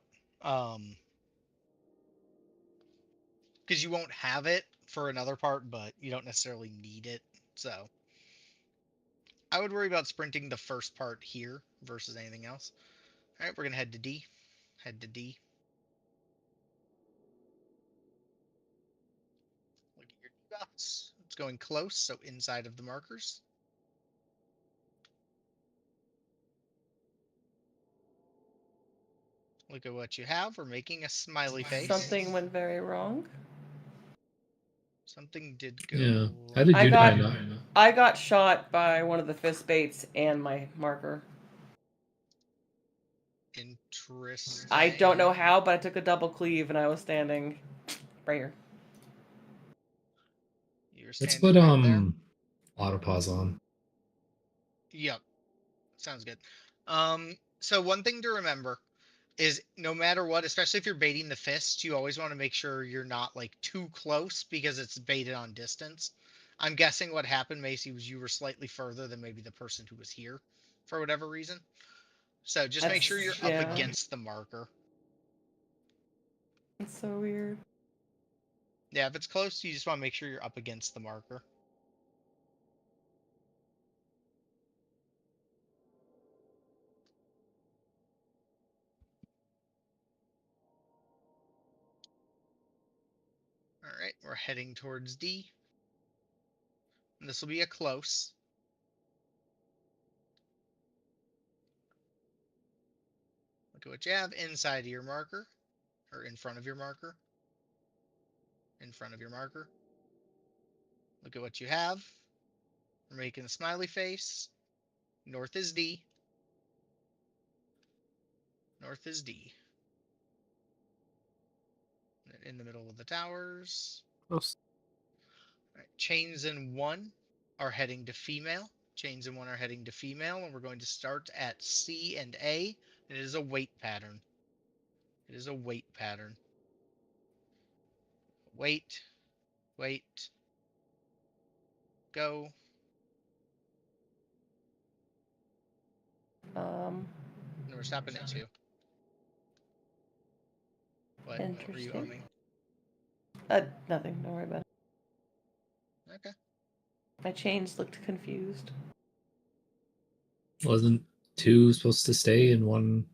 Because you won't have it for another part, but you don't necessarily need it. So I would worry about sprinting the first part here versus anything else. All right, we're going to head to D. Head to D. Look at your dots. It's going close, so inside of the markers. Look at what you have. We're making a smiley face. Something went very wrong. Something did go. Yeah. How did I you got- die? I got shot by one of the fist baits and my marker. Interesting. I don't know how, but I took a double cleave and I was standing right here. You're Let's standing put right there. auto pause on. Yep. Sounds good. So one thing to remember is no matter what, especially if you're baiting the fist, you always want to make sure you're not like too close because it's baited on distance. I'm guessing what happened, Macy, was you were slightly further than maybe the person who was here for whatever reason. So just make sure you're Yeah. up against the marker. It's so weird. Yeah, if it's close, you just want to make sure you're up against the marker. All right, we're heading towards D. And this will be a close. Look at what you have inside of your marker, or in front of your marker. In front of your marker. Look at what you have. We're making a smiley face. North is D. North is D. In the middle of the towers. Close. All right. Chains in 1 are heading to female. Chains in 1 are heading to female, and we're going to start at C and A. It is a wait pattern. It is a wait pattern. Wait. Wait. Go. Um, And we're stopping at 2. What? Were you Interesting. humming? Nothing. Don't worry about it. Okay. My chains looked confused. Wasn't 2 supposed to stay in 1?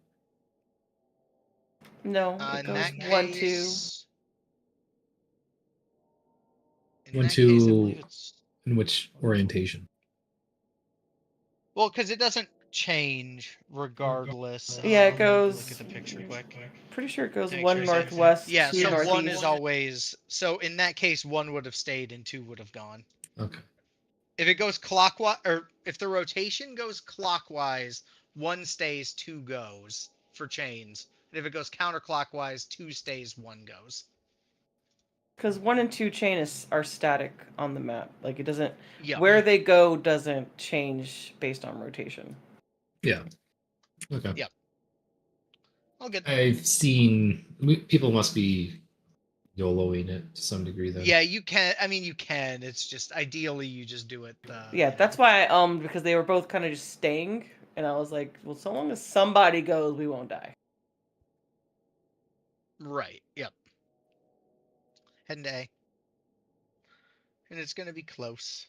No, it In goes that 1, 2. case, in 1, that case, I 2, believe it's in which orientation? well, because it doesn't change regardless. Yeah, it Look goes. at the picture quick. Pretty sure it goes To make 1 sure same thing. northwest, Yeah, 2 so northeast. 1 is always so. In that case, 1 would have stayed and 2 would have gone. Okay. If it goes clockwise, or if the rotation goes clockwise, 1 stays, 2 goes for chains. And if it goes counterclockwise, 2 stays, 1 goes. Because 1 and 2 are static on the map. Like it doesn't. Yeah. Where they go doesn't change based on rotation. Yeah. Okay. Yep. All good. I've seen people must be YOLOing it to some degree then. Yeah, you can. I mean, you can. It's just ideally you just do it. Yeah, that's why. Because they were both kind of just staying, and I was like, well, so long as somebody goes, we won't die. Right. Yep. Heading to A. And it's gonna be close.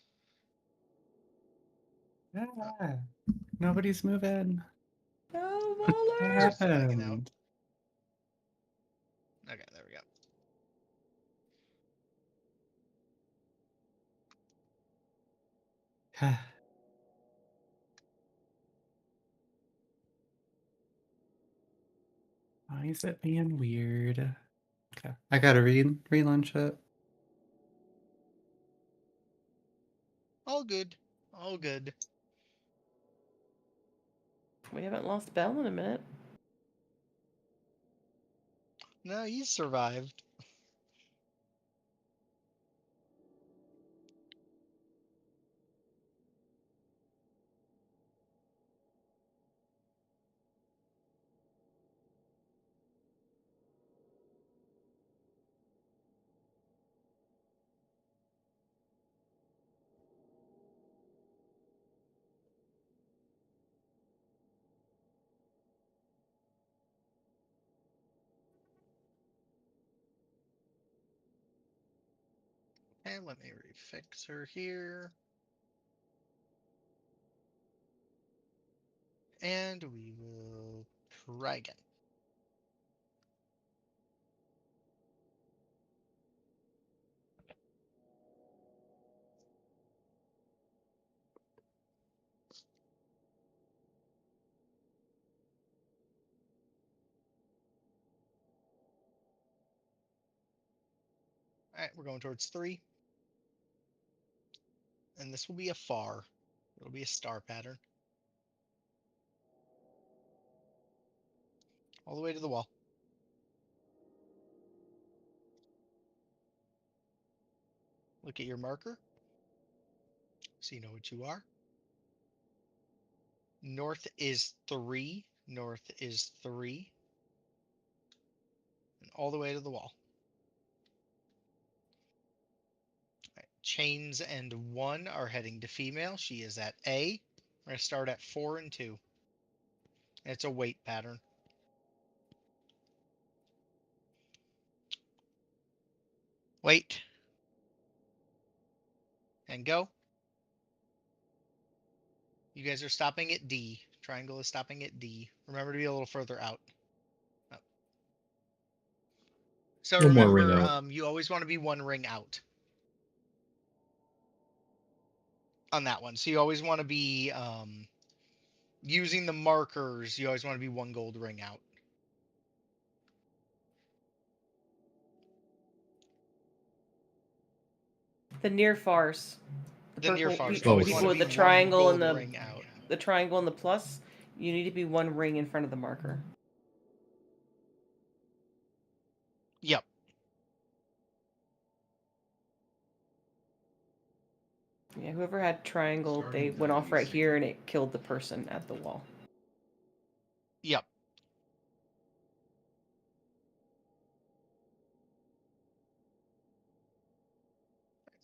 Ah, nobody's moving. No, What Waller! Just hanging out. happened? Okay, there we go. Why is it being weird? Okay, I gotta relaunch it. All good. All good. We haven't lost Bell in a minute. No, you survived. Okay, let me refix her here. And we will try again. Alright, we're going towards 3. And this will be a far. It'll be a star pattern. All the way to the wall. Look at your marker. So you know what you are. North is 3. North is 3. And all the way to the wall. Right. Chains and 1 are heading to female. She is at A. We're going to start at 4 and 2. And it's a wait pattern. Wait. And go. You guys are stopping at D. Triangle is stopping at D. Remember to be a little further out. Oh. So One more remember, ring out. you always want to be 1 ring out on that one. So you always want to be using the markers. You always want to be 1 gold ring out. The near fars. The near purple- fars. pe- Oh, Always people want to with be the one triangle and gold the ring out. the triangle and the plus. You need to be one ring in front of the marker. Yep. Yeah, whoever had triangle, they went off right here and it killed the person at the wall. Yep.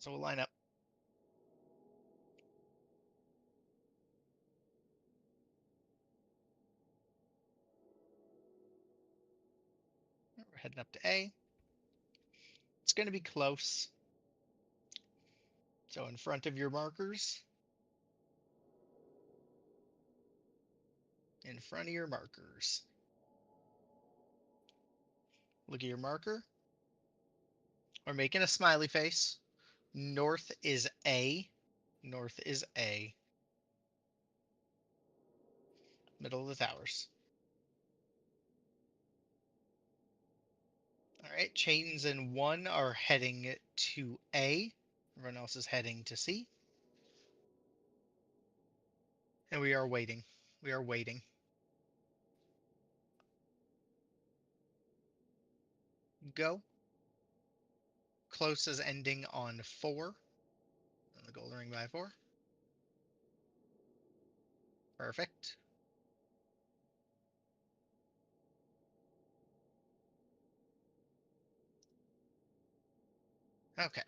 So we'll line up. We're heading up to A. It's going to be close. So in front of your markers. In front of your markers. Look at your marker. We're making a smiley face. North is A. North is A. Middle of the towers. All right, chains in 1 are heading to A. Everyone else is heading to C. And we are waiting. We are waiting. Go. Close is ending on 4. On the golden ring by 4. Perfect. Okay.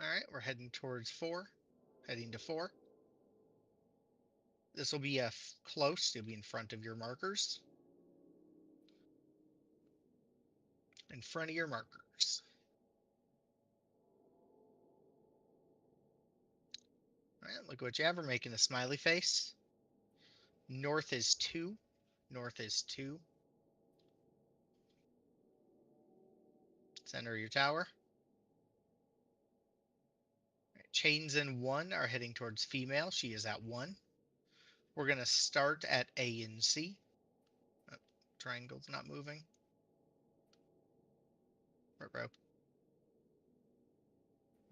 All right, we're heading towards 4. Heading to 4. This will be a close. You'll be in front of your markers. In front of your markers. All right, look what you have. We're making a smiley face. North is 2. North is 2. Center your tower. Right, chains in 1 are heading towards female. She is at 1. We're going to start at A and C. Oh, triangle's not moving.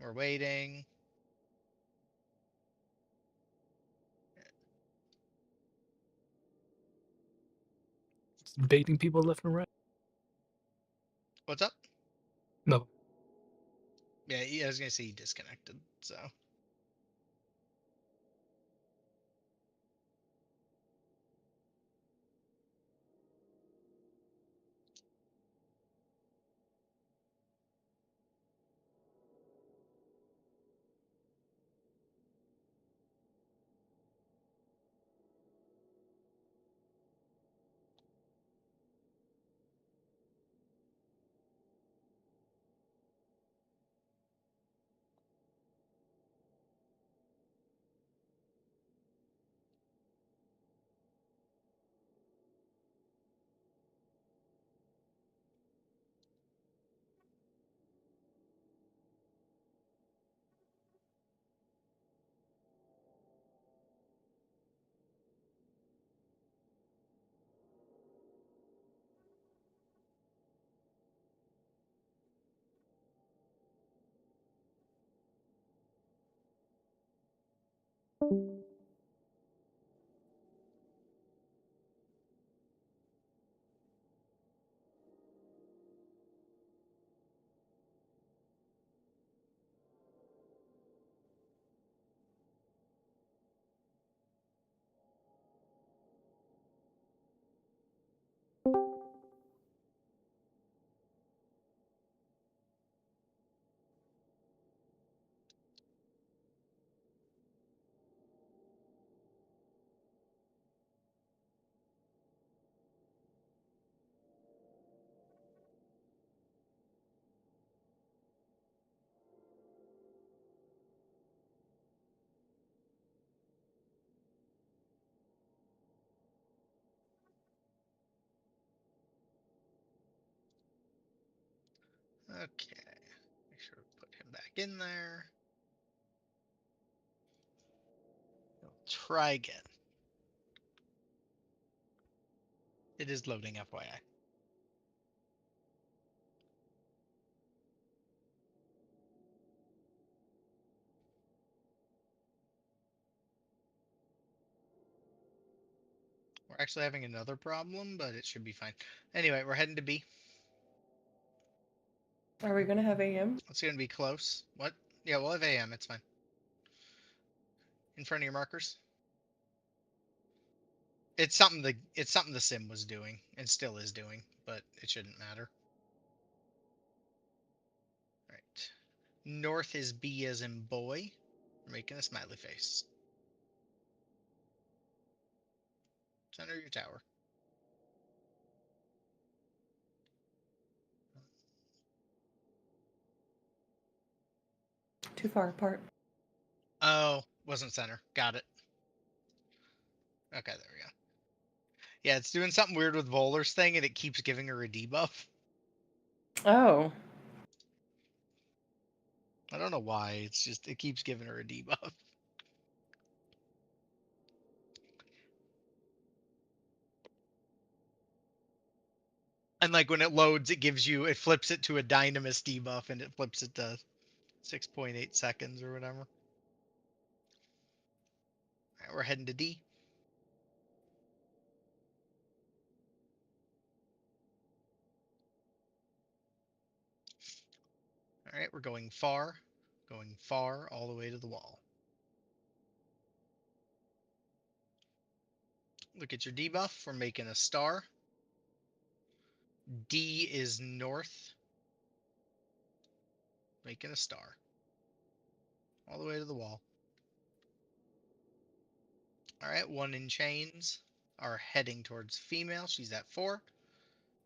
We're waiting. Just baiting people left and right. What's up? No. Yeah, I was going to say he disconnected, so. Okay. Make sure to put him back in there. We'll try again. It is loading, FYI. We're actually having another problem, but it should be fine. Anyway, we're heading to B. Are we gonna have AM? It's going to be close. What? Yeah, we'll have AM. It's fine. In front of your markers. It's something the sim was doing and still is doing, but it shouldn't matter. All right. North is B as in boy. We're making a smiley face. Center your tower. Too far apart. Oh, wasn't center. Got it. Okay, there we go. Yeah, it's doing something weird with Volar's thing, and it keeps giving her a debuff. Oh. I don't know why. It's just it keeps giving her a debuff. And like when it loads, it flips it to a Dynamis debuff, and it flips it to 6.8 seconds or whatever. All right, we're heading to D. All right, we're going far all the way to the wall. Look at your debuff. We're making a star. D is north. Making a star. All the way to the wall. All right, one in chains are heading towards female. She's at 4.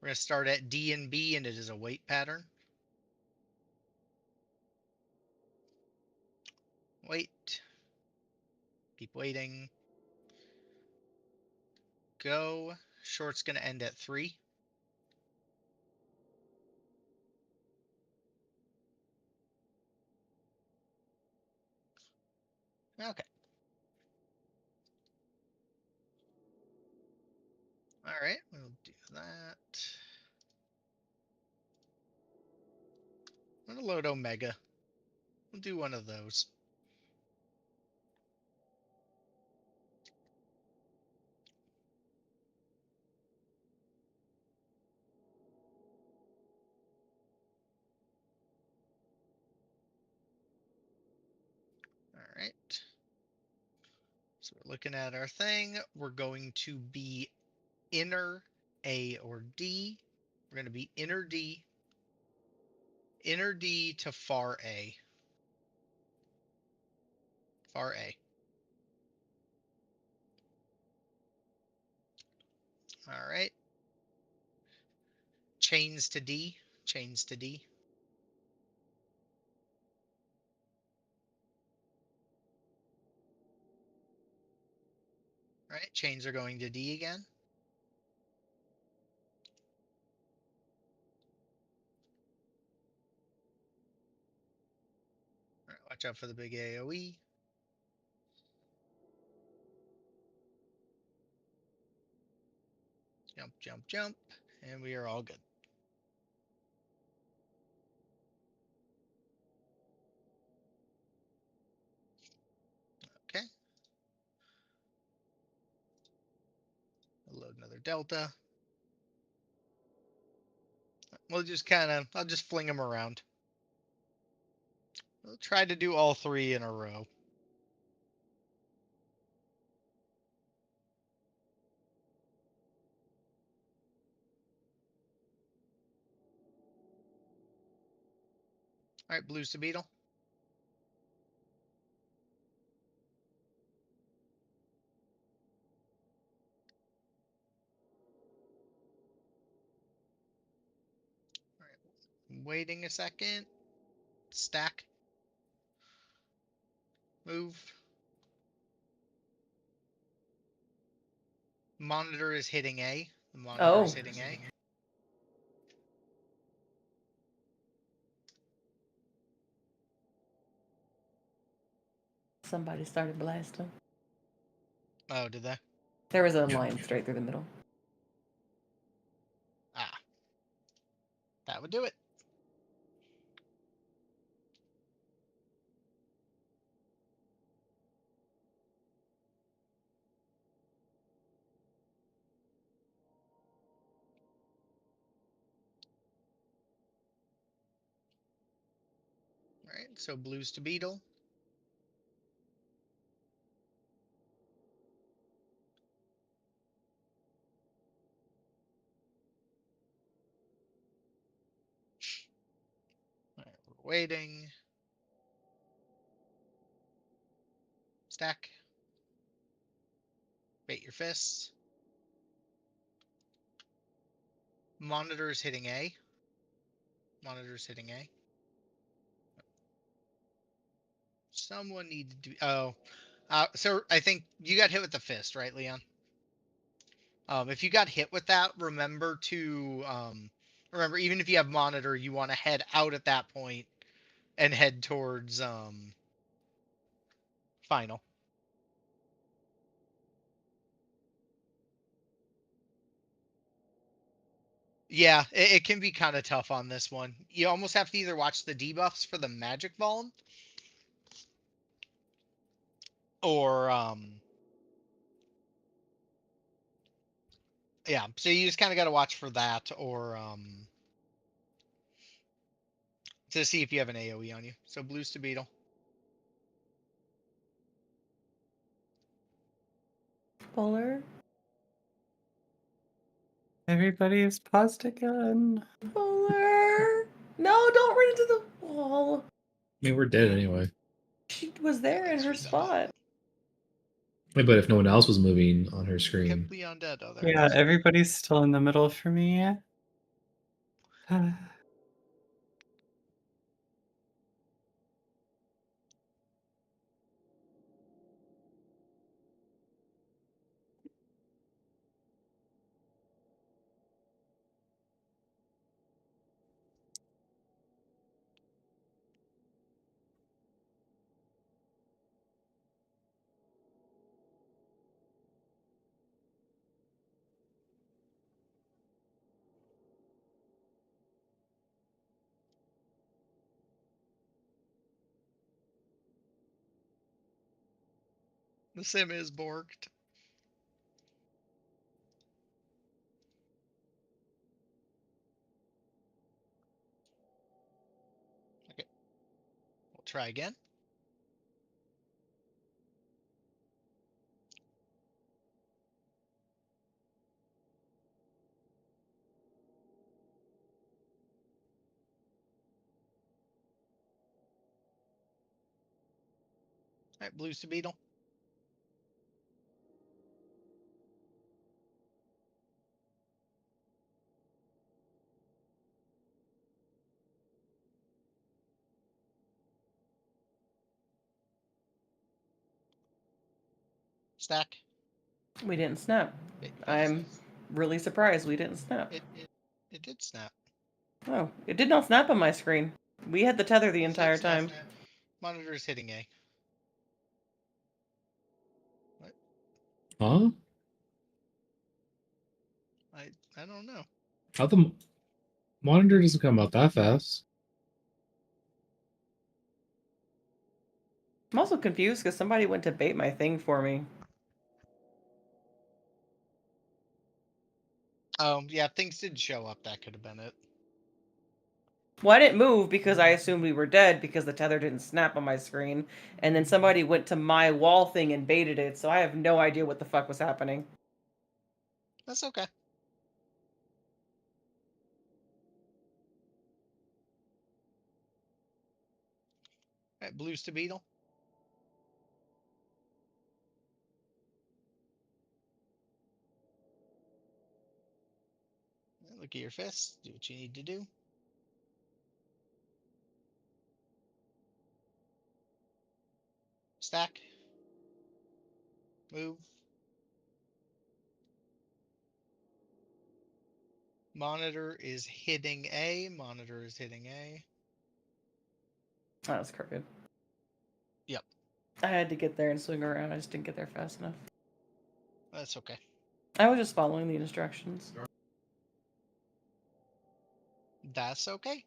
We're going to start at D and B, and it is a wait pattern. Wait. Keep waiting. Go. Short's going to end at 3. Okay. All right, we'll do that. I'm going to load Omega. We'll do one of those. All right. So we're looking at our thing. We're going to be inner A or D. We're going to be inner D to far A. Far A. All right. Chains to D. Chains to D. All right. Chains are going to D again. All right. Watch out for the big AoE. Jump, jump, jump. And we are all good. Okay. I'll load another Delta. I'll just fling them around. We'll try to do all 3 in a row. All right, blues to beetle. All right, I'm waiting a second. Stack. Move. Monitor is hitting A. The monitor is hitting A. somebody started blasting. Oh, did they? There was a line straight through the middle. Ah. That would do it. Alright, so blues to beetle. Alright, we're waiting. Stack. Bait your fists. Monitor's hitting A. Monitor's hitting A. Someone needed to. Oh, so I think you got hit with the fist, right, Leon? If you got hit with that, remember to remember even if you have monitor, you want to head out at that point and head towards final. Yeah, it can be kind of tough on this one. You almost have to either watch the debuffs for the magic Vuln or yeah, so you just kind of got to watch for that or to see if you have an AoE on you. So blues to beetle. Polar. Everybody is paused again. Polar. No, don't run into the wall. I mean, we're dead anyway. She was there in Let's her reset that. spot. Wait, but if no one else was moving on her screen, Kept Leon dead. Oh, there it Yeah, is. everybody's still in the middle for me. The sim is borked. Okay. We'll try again. All right, blues to beetle. Stack. We didn't snap. Bait your fists. I'm really surprised we didn't snap. It did snap. Oh, it did not snap on my screen. We had the tether the It entire snap. time. Monitor's hitting A. What? huh? I don't know. How the monitor doesn't come out that fast? I'm also confused because somebody went to bait my thing for me. Yeah, things did show up. That could have been it. Well, I didn't move because I assumed we were dead because the tether didn't snap on my screen. And then somebody went to my wall thing and baited it, so I have no idea what the fuck was happening. That's okay. All right, blues to beetle. Look at your fists. Do what you need to do. Stack. Move. Monitor is hitting A. Monitor is hitting A. That was crooked. Yep. I had to get there and swing around. I just didn't get there fast enough. That's okay. I was just following the instructions. That's okay.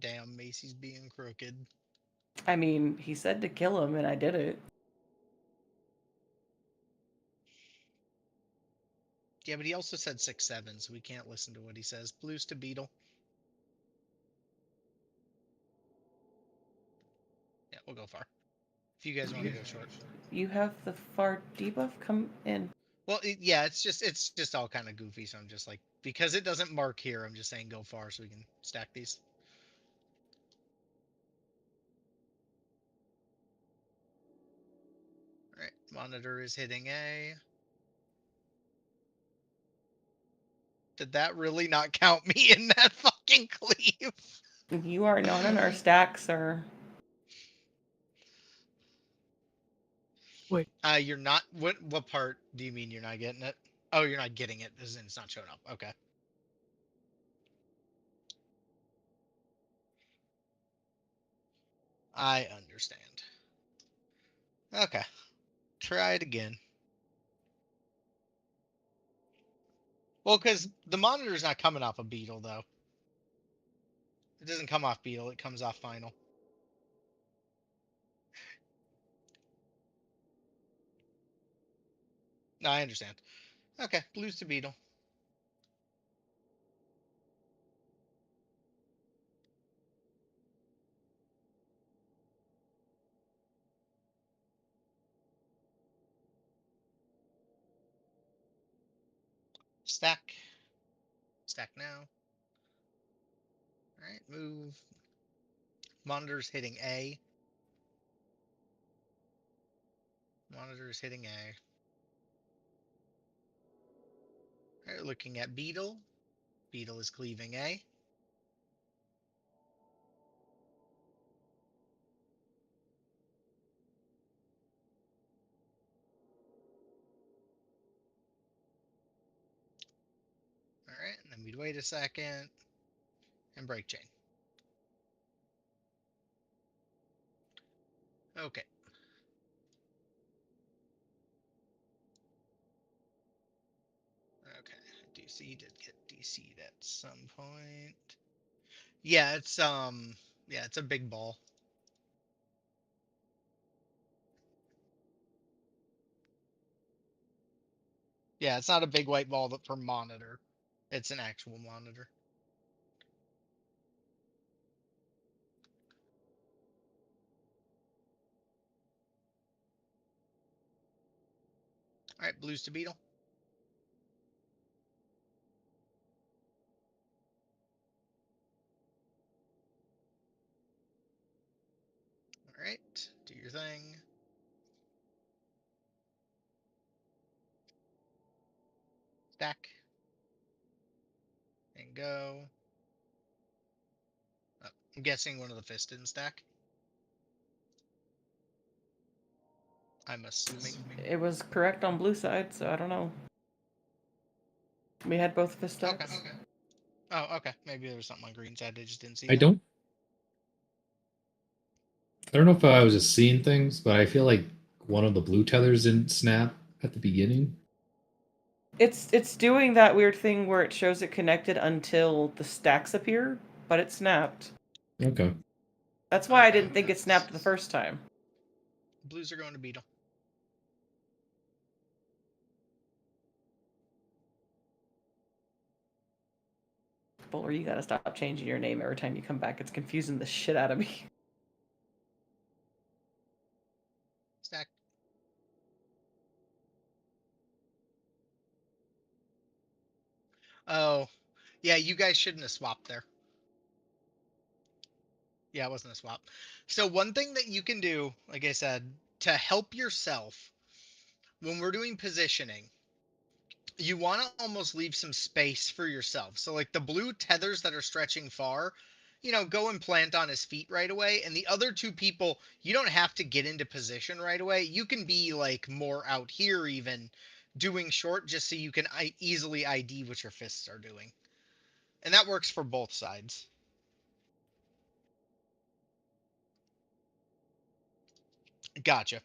Damn, Macy's being crooked. I mean, he said to kill him, and I did it. Yeah, but he also said 6-7, so we can't listen to what he says. Blues to Beetle. Yeah, we'll go far. If you guys want to go short. You have the far debuff come in. Well, yeah, it's just all kind of goofy, so I'm just like, because it doesn't mark here, I'm just saying go far so we can stack these. All right, monitor is hitting A. Did that really not count me in that fucking cleave? You are not in our stack, sir. Wait, You're not. What part do you mean you're not getting it? Oh, you're not getting it. As in it's not showing up. Okay. I understand. Okay. Try it again. Well, because the monitor's not coming off a beetle, though. It doesn't come off beetle. It comes off final. No, I understand. Okay, blues to beetle. Stack. Stack now. All right, move. Monitor's hitting A. Monitor's hitting A. All right, looking at beetle. Beetle is cleaving A. All right, and then we'd wait a second and break chain. Okay. Okay. DC did get DC'd at some point. Yeah, it's a big ball. Yeah, it's not a big white ball for monitor. It's an actual monitor. All right, blues to beetle. All right, do your thing. Stack. And go. Oh, I'm guessing one of the fists didn't stack. I'm assuming. It was correct on blue side, so I don't know. We had both fist stacks. Okay. Oh, okay. Maybe there was something on green side. I just didn't see I that. don't know if I was just seeing things, but I feel like one of the blue tethers didn't snap at the beginning. It's doing that weird thing where it shows it connected until the stacks appear, but it snapped. Okay. That's why I didn't think it snapped the first time. Blues are going to beetle. Bowler, you gotta stop changing your name every time you come back. It's confusing the shit out of me. Stack. Oh, yeah, you guys shouldn't have swapped there. Yeah, it wasn't a swap. So one thing that you can do, like I said, to help yourself when we're doing positioning, you want to almost leave some space for yourself. So like the blue tethers that are stretching far, go and plant on his feet right away. And the other two people, you don't have to get into position right away. You can be like more out here even doing short just so you can easily ID what your fists are doing. And that works for both sides. Gotcha.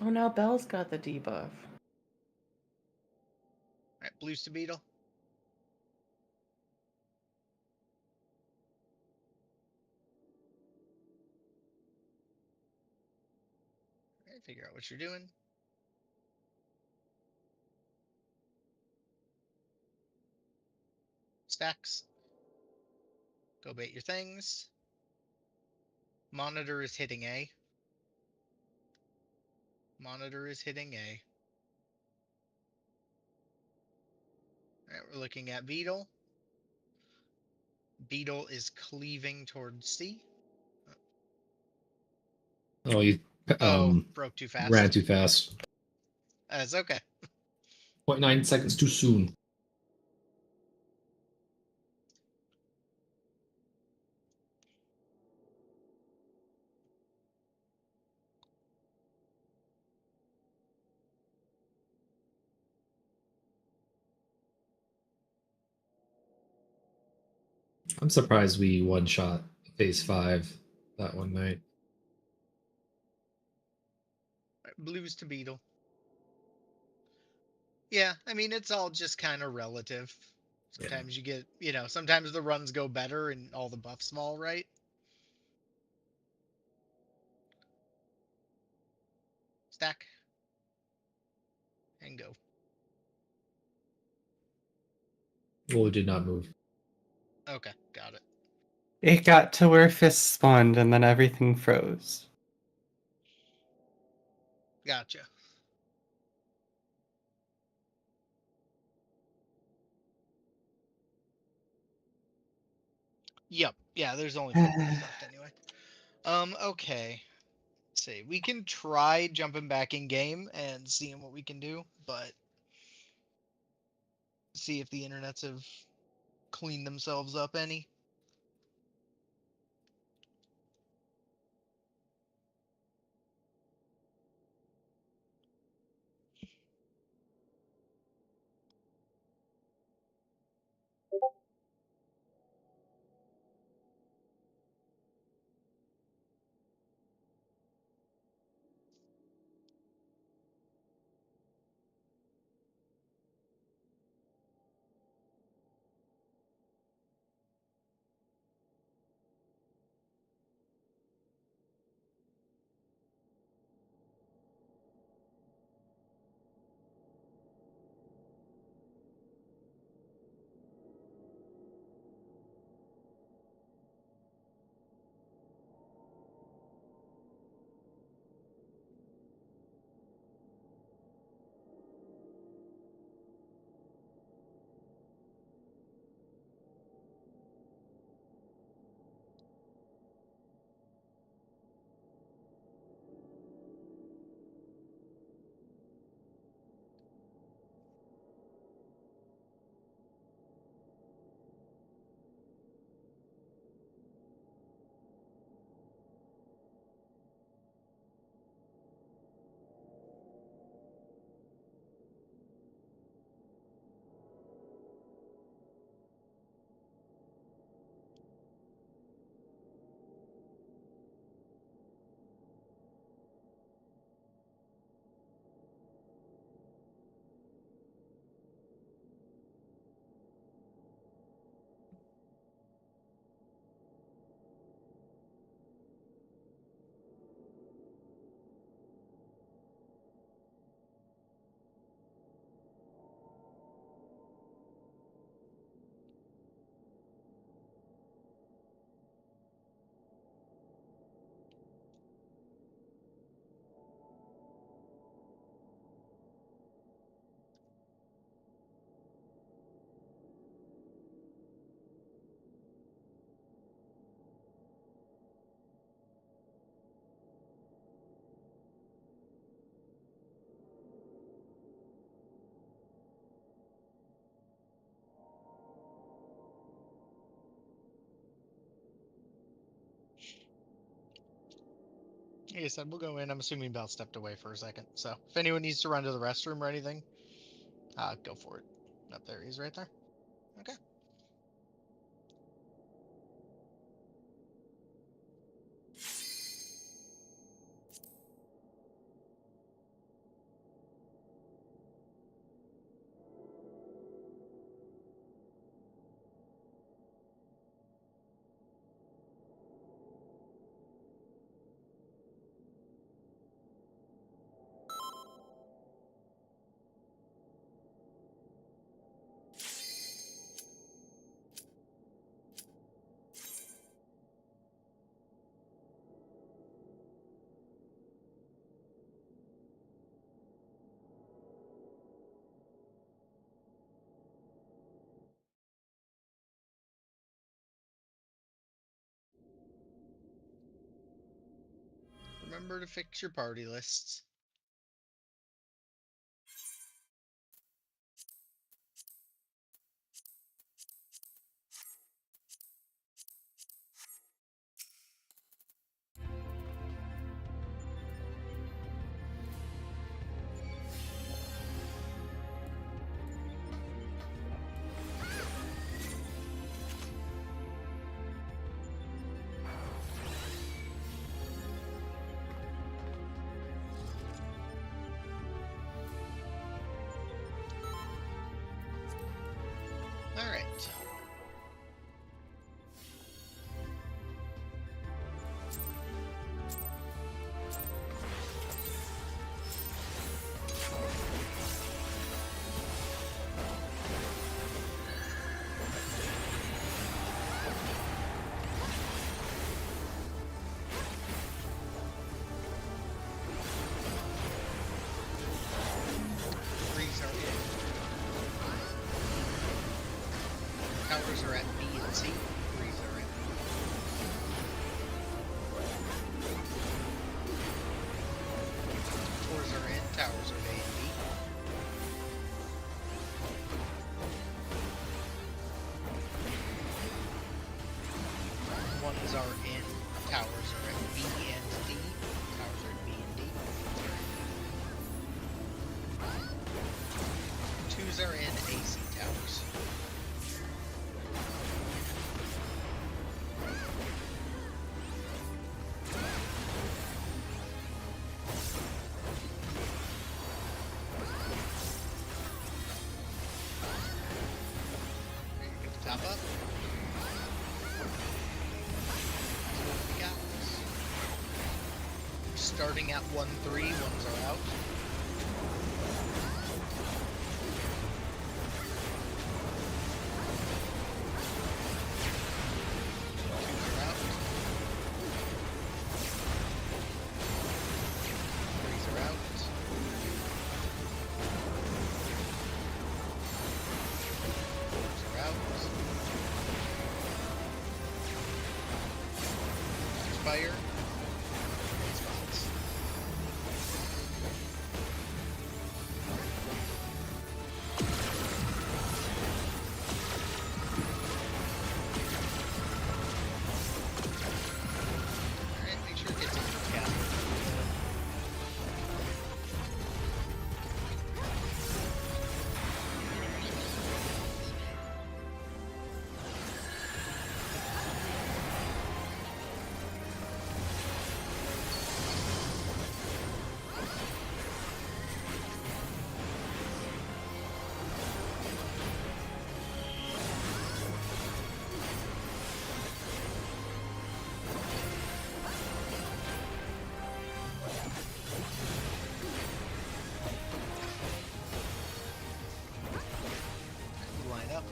Oh, now Belle's got the debuff. Alright, blues to beetle. Alright, figure out what you're doing. Stacks. Go bait your things. Monitor is hitting A. Monitor is hitting A. Alright, we're looking at beetle. Beetle is cleaving towards C. Oh, you Broke too ran fast. too fast. That's okay. 0.9 seconds too soon. I'm surprised we one shot phase 5 that one night. Alright, blues to beetle. Yeah, I mean, it's all just kind of relative. Sometimes you get, sometimes the runs go better and all the buffs fall right. Stack. And go. Well, it did not move. Okay, got it. It got to where fists spawned and then everything froze. Gotcha. Yep. Yeah, there's only 4 minutes left anyway. Okay. Let's see. We can try jumping back in game and seeing what we can do, but see if the internets have cleaned themselves up any. Like I said, we'll go in. I'm assuming Bell stepped away for a second. So if anyone needs to run to the restroom or anything, go for it. Up there, he's right there. Okay. Remember to fix your party lists. All right. Threes are in. Towers are at B and C. Threes are in. Fours are in. Towers are at A and B. Ones are in. Towers are at B and D. Towers are at B and D. Twos are in. AC towers. Ready to get the top up? What we got? Starting at 1-3, ones are out. Twos are out. Threes are out. Fours are out. Fire. Spots. Alright, make sure it gets into the castle. Line up.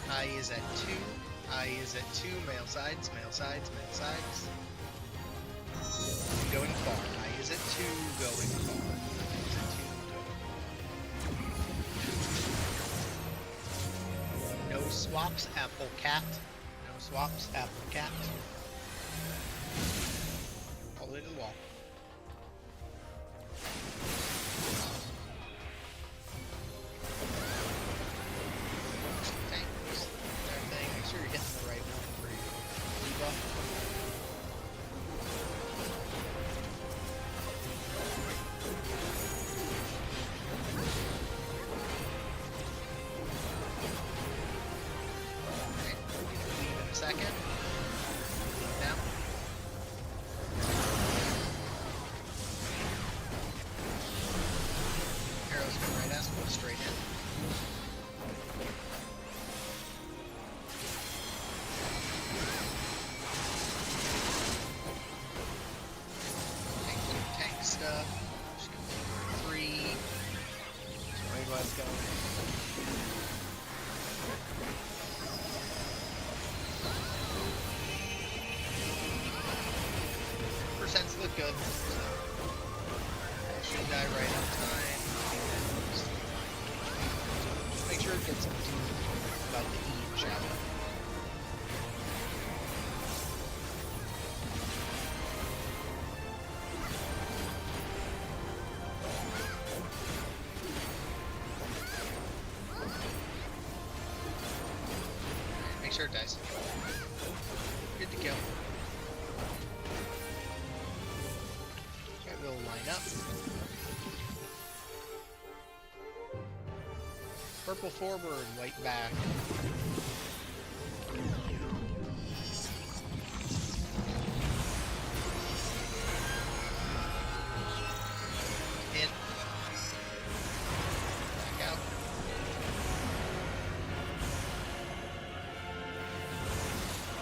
I is at 2. I is at 2. Male sides, male sides, male sides. Going far. I is at 2. Going far. I is at 2. Going. No swaps, apple cat. No swaps, apple cat. All the way to the wall. Tanks. Everything. Make sure you're hitting the stuff. Just gonna go 3. Right where it's going. Percents look good. I should die right on time. Just make sure it gets up to about the E shadow. Make sure it dies. Good to go. Okay, we'll line up. Purple forward, white back. In. Back out.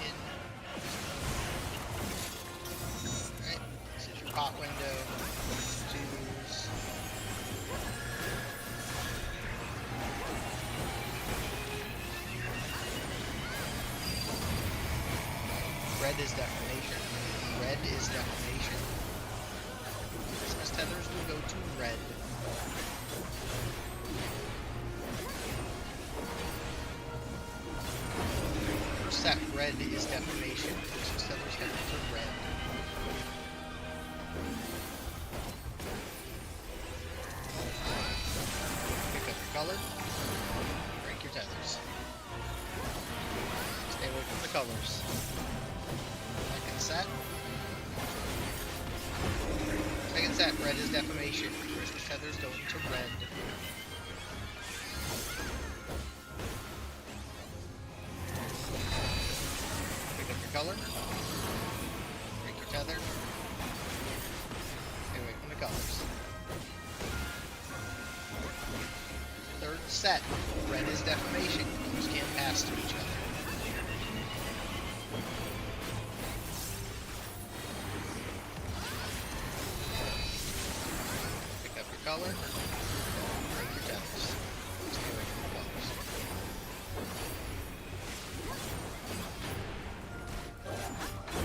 In. Alright, this is your pot window. Twos. Red is defamation. Red is defamation. Business tethers will go to red. First set, red is defamation. Business tethers head to red. Pick up your color. Break your tethers. Stay away from the colors. Second set. Second set, red is defamation. Business tethers go into red. Pick up your color. Break your tether. Stay away from the colors. Third set, red is defamation. Colors can't pass to each other. Pick up your color. Break your tethers. Stay away from the colors.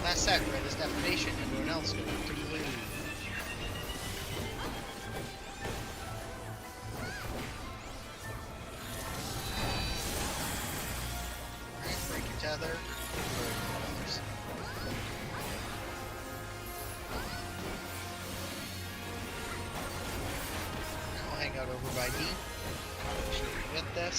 Last set, red is defamation. Everyone else go to blue. Alright, break your tether. Break your colors. Now I'll hang out over by D. Make sure you get this.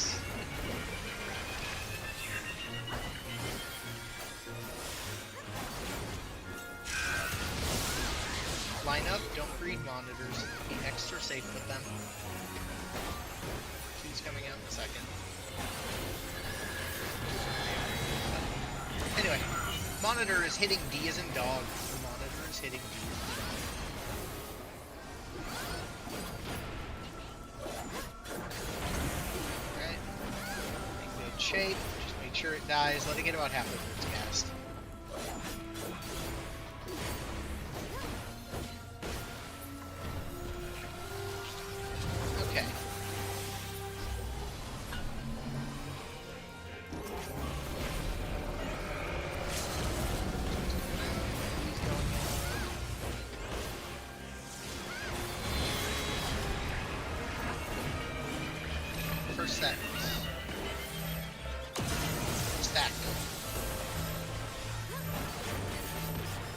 Line up, don't breed monitors. Be extra safe with them. She's coming out in a second. Anyway, monitor is hitting D as in dog. The monitor is hitting D as in dog. Alright. In good shape. Just make sure it dies. Let it get about halfway through its cast. Okay. First set. Stack them.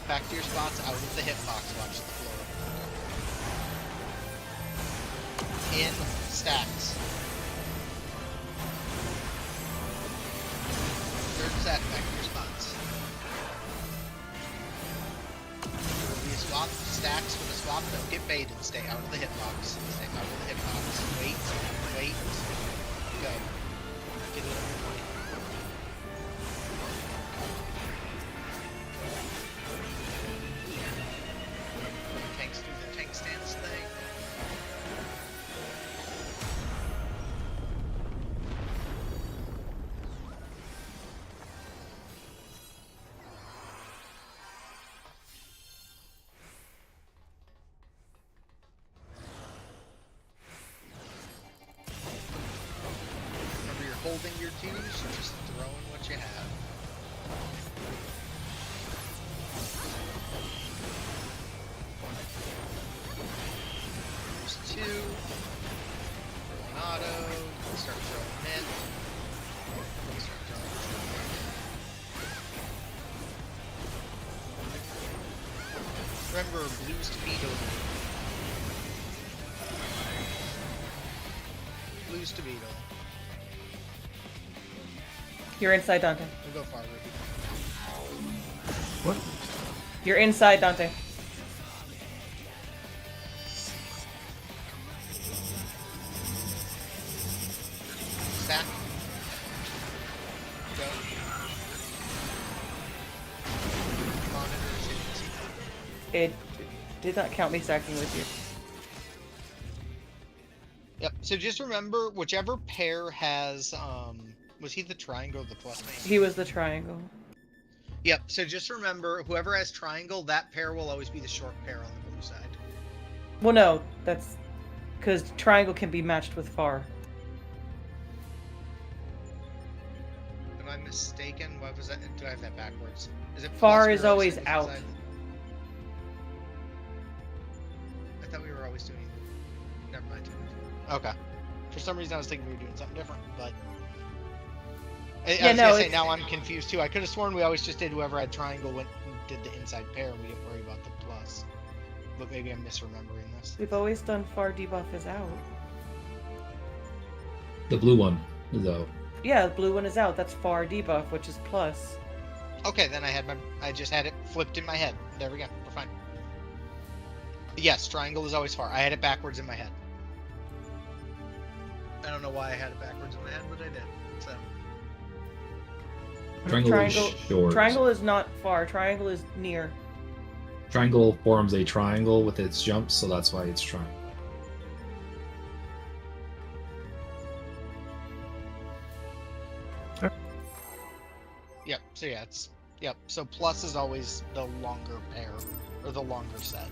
Back to your spots, out of the hitbox, watch the floor. In stacks. Third set, back to your spots. There will be a swap, stacks with a swap, don't get baited, stay out of the hitbox. Stay out of the hitbox. Wait, go. Get it over your point. Tanks do the tank stance thing. holding your twos, you're just throwing what you have. There's two. An auto. Start throwing in. Start throwing in. Remember, blues to beetle. Blues to beetle. You're inside, Dante. We'll go far, Ruby. What? You're inside, Dante. Stack. Go. Monitors in. It did not count me stacking with you. Yep. So just remember, whichever pair has was he the triangle or the plus main? He was the triangle. Yep. So just remember, whoever has triangle, that pair will always be the short pair on the blue side. Well, no, that's because triangle can be matched with far. Am I mistaken? What was that? Do I have that backwards? Is it Far plus is we were always doing out. inside? I thought we were always doing. Never mind. Okay. For some reason, I was thinking we were doing something different, but. I was gonna say, now I'm confused too. I could have sworn we always just did whoever had triangle went and did the inside pair, and we didn't worry about the plus. But maybe I'm misremembering this. We've always done far debuff is out. The blue one is out. Yeah, the blue one is out. That's far debuff, which is plus. Okay, then I just had it flipped in my head. There we go. We're fine. Yes, triangle is always far. I had it backwards in my head. I don't know why I had it backwards in my head, but I did. So. Triangle is short. Triangle is not far. Triangle is near. Triangle forms a triangle with its jumps, so that's why it's triangle. Yep. So yeah, it's yep. So plus is always the longer pair or the longer set.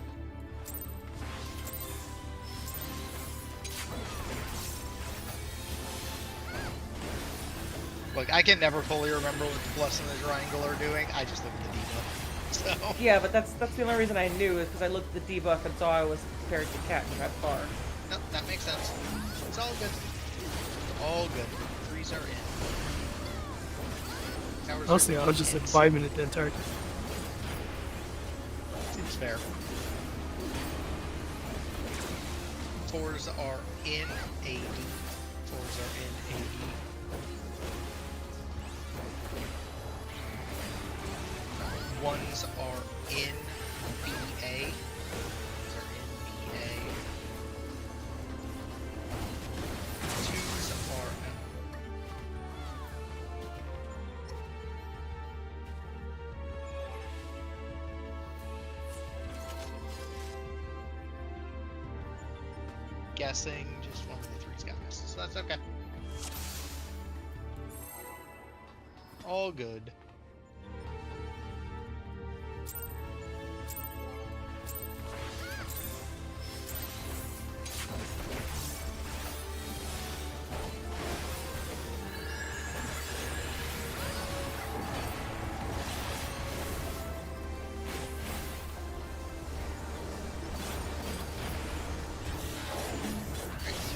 Look, I can never fully remember what the plus and the triangle are doing. I just look at the debuff. So. Yeah, but that's the only reason I knew is because I looked at the debuff and saw I was paired to cat and got far. No, that makes sense. It's all good. It's all good. Threes are in. Towers Honestly, are I was just in. like 5 minutes the entire time. Seems fair. Fours are in AD. Fours are in AD. Ones are in BA. Ones are in BA. Twos are guessing just one of the threes got missed, so that's okay. All good.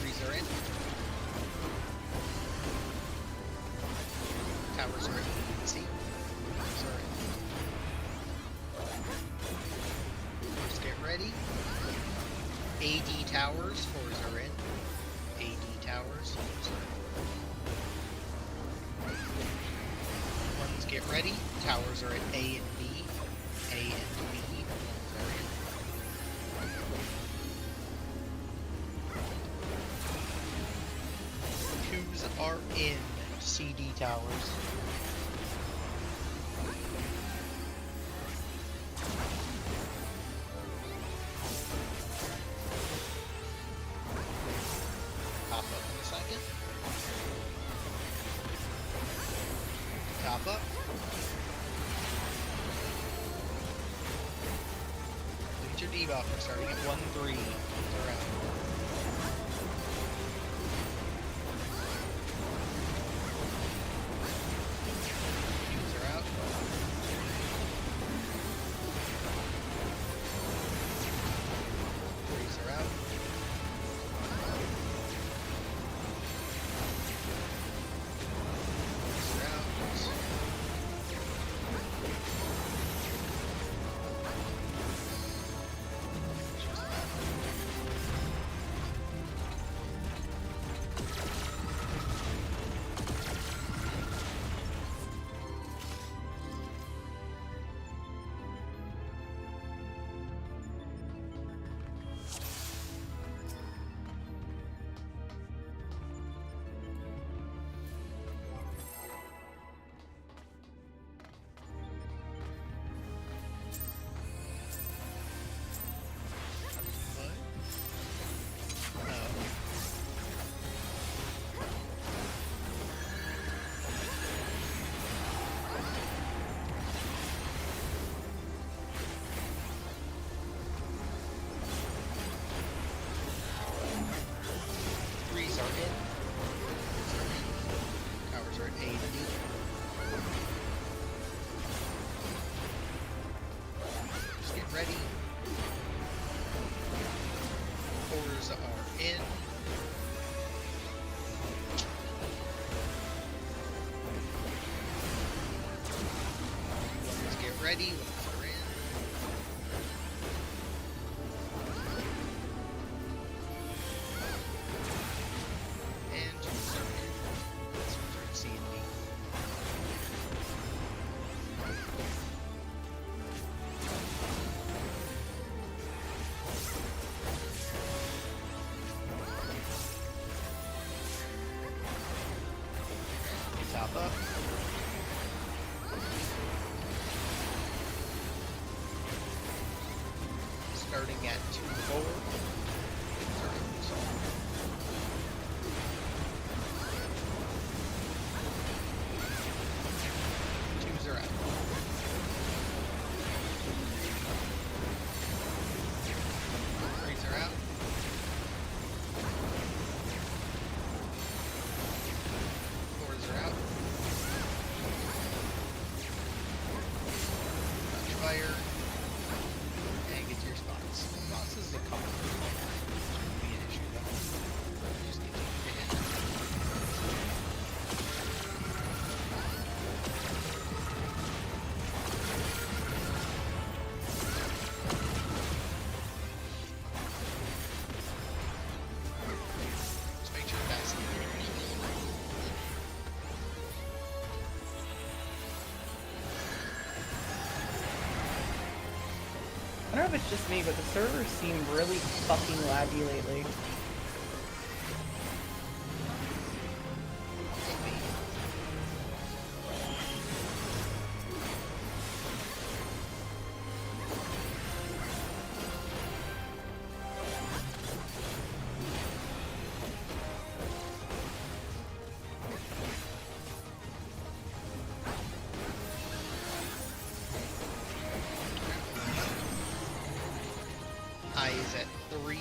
Threes are in. Towers are in. See? Towers are in. Fours get ready. AD towers. Fours are in. AD towers. Fours are in. Ones get ready. Towers are at A and B. A and B. Ones are in. Twos are in CD towers. Top up in a second. Top up. Look at your debuff. We're starting at 1-3. Around. Cores are in. Let's get ready. Ones are in. And twos are in. These ones are in C and D. Top up. Starting at 2-4. Twos are out. Threes are out. Fours are out. Touch fire. And get to your spots. Bosses is a couple. Shouldn't be an issue though. Just get to hit. Just make sure that's I don't know if it's just me, but the servers seem really fucking laggy lately. I is at 3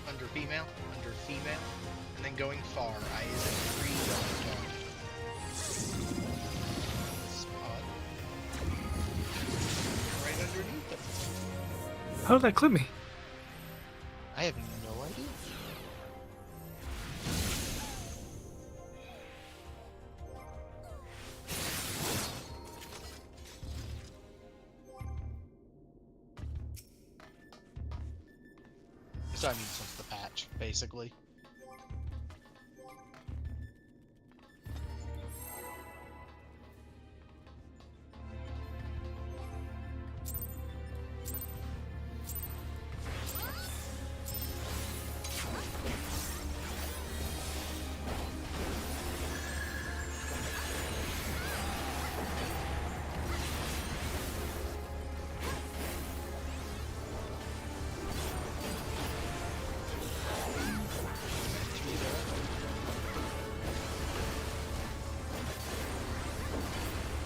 under female, and then going far. I is at 3 going far. Spot. Right underneath them. How did that clip me? I have no idea. So I mean, since the patch, basically.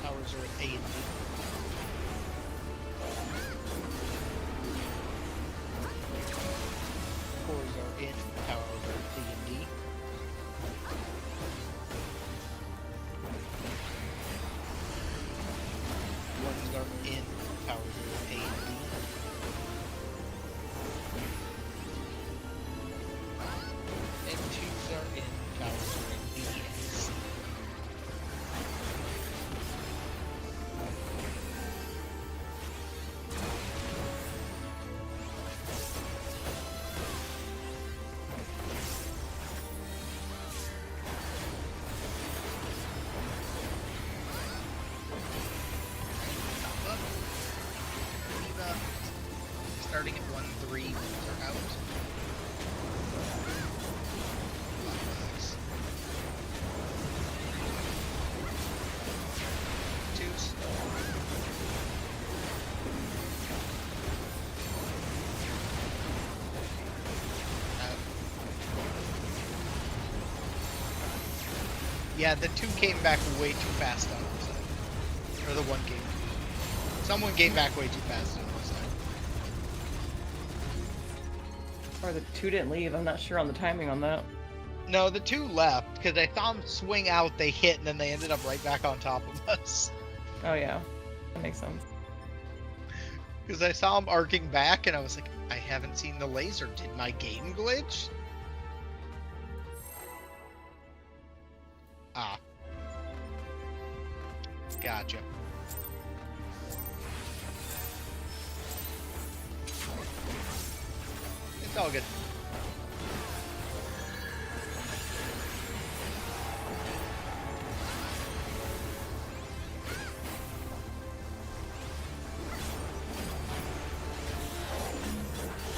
Powers are at A and B. Cores are in, powers are at C and D. Ones are in, powers are at A and D. And twos are in, powers are at B and C. Top up. Leave up. Starting at 1-3, ones are out. Clockwise. Twos. Out. Yeah, the 2 came back way too fast on our side. Or the 1 came. Someone came back way too fast on our side. Or the 2 didn't leave. I'm not sure on the timing on that. No, the 2 left because I saw them swing out, they hit, and then they ended up right back on top of us. Oh yeah, that makes sense. Because I saw them arcing back, and I was like, I haven't seen the laser. Did my game glitch? Ah. Gotcha. It's all good.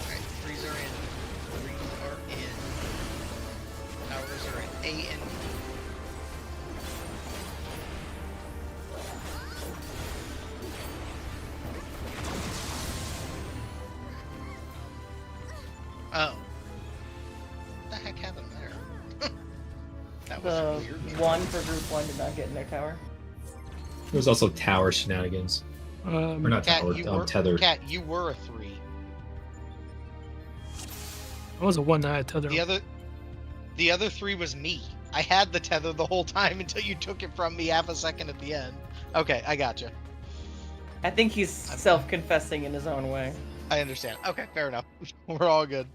Alright, threes are in. Threes are in. Towers are in A and B. Oh. What the heck happened there? That was The weird. one for group 1 did not get in their tower. There was also tower shenanigans. Or not Cat, tower, you were tethered. Cat, you were a 3. I was a 1 that I had tether. The other 3 was me. I had the tether the whole time until you took it from me half a second at the end. Okay, I gotcha. I think he's self-confessing in his own way. I understand. Okay, fair enough. We're all good.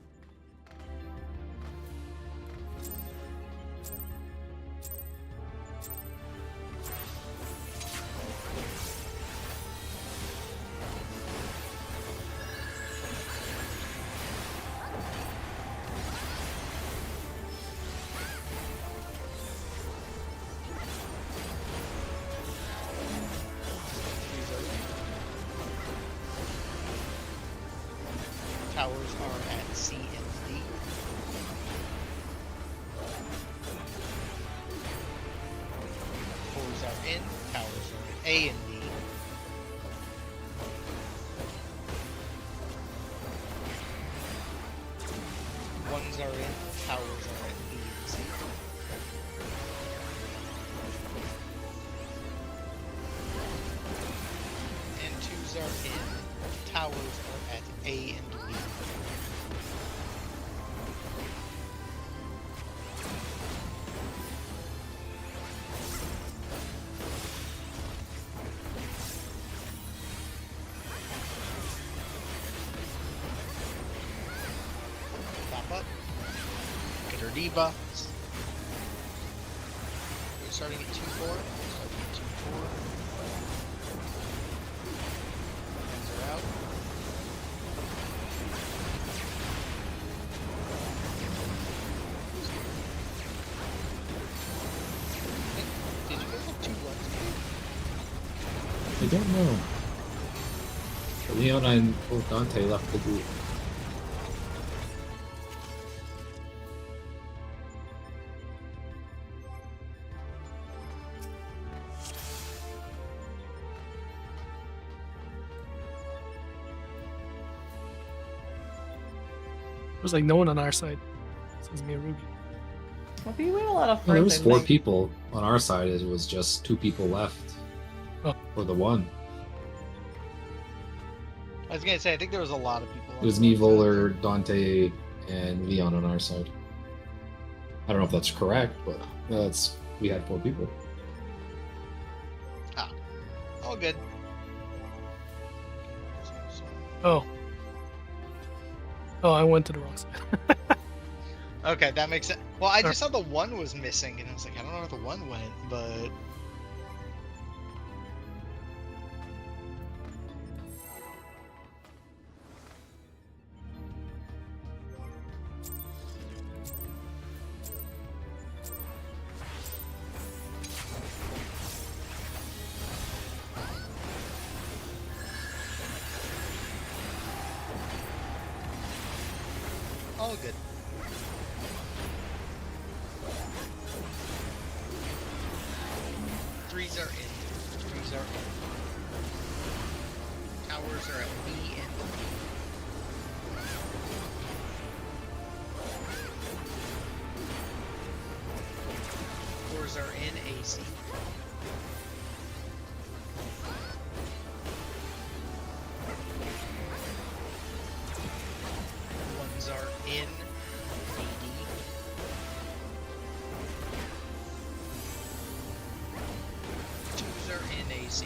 Towers are at C and D. Fours are in. Towers are at A and D. Ones are in. Towers are at B and C. And twos are in. Towers are at A and B. Pop up. Get her debuffs. We're starting at 2-4. Starting at 2-4. Hands are out. Did you guys have 2 runs? I don't know. Leon and Dante left the group. There was like no one on our side. So it was me and Ruby. Well, we had a lot of No, there friends. was I 4 think. people on our side. It was just 2 people left. Oh. For the 1. I was gonna say, I think there was a lot of people. It was me, Voller, Dante, and Leon on our side. I don't know if that's correct, but we had 4 people. All good. Oh. Oh, I went to the wrong side. Okay, that makes sense. Well, I just saw the 1 was missing, and I was like, I don't know where the 1 went, but all good. Threes are in. Threes are in. Towers are at B and D. Fours are in AC. Ones are in AD. Twos are in AC.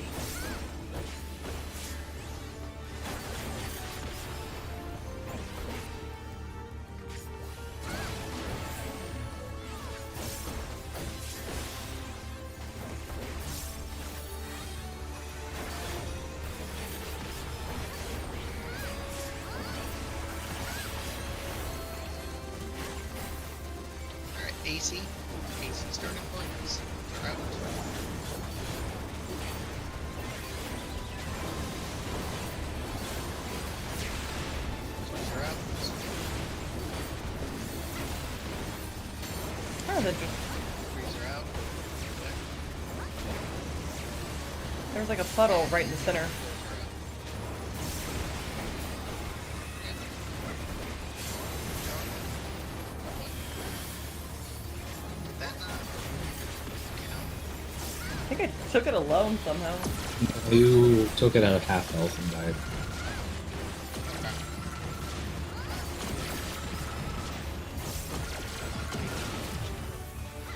AC. AC starting points. They're out. They're out. Oh, that's interesting. Freezer out. There was like a puddle right in the center. I think I took it alone somehow. You took it out of half health and died.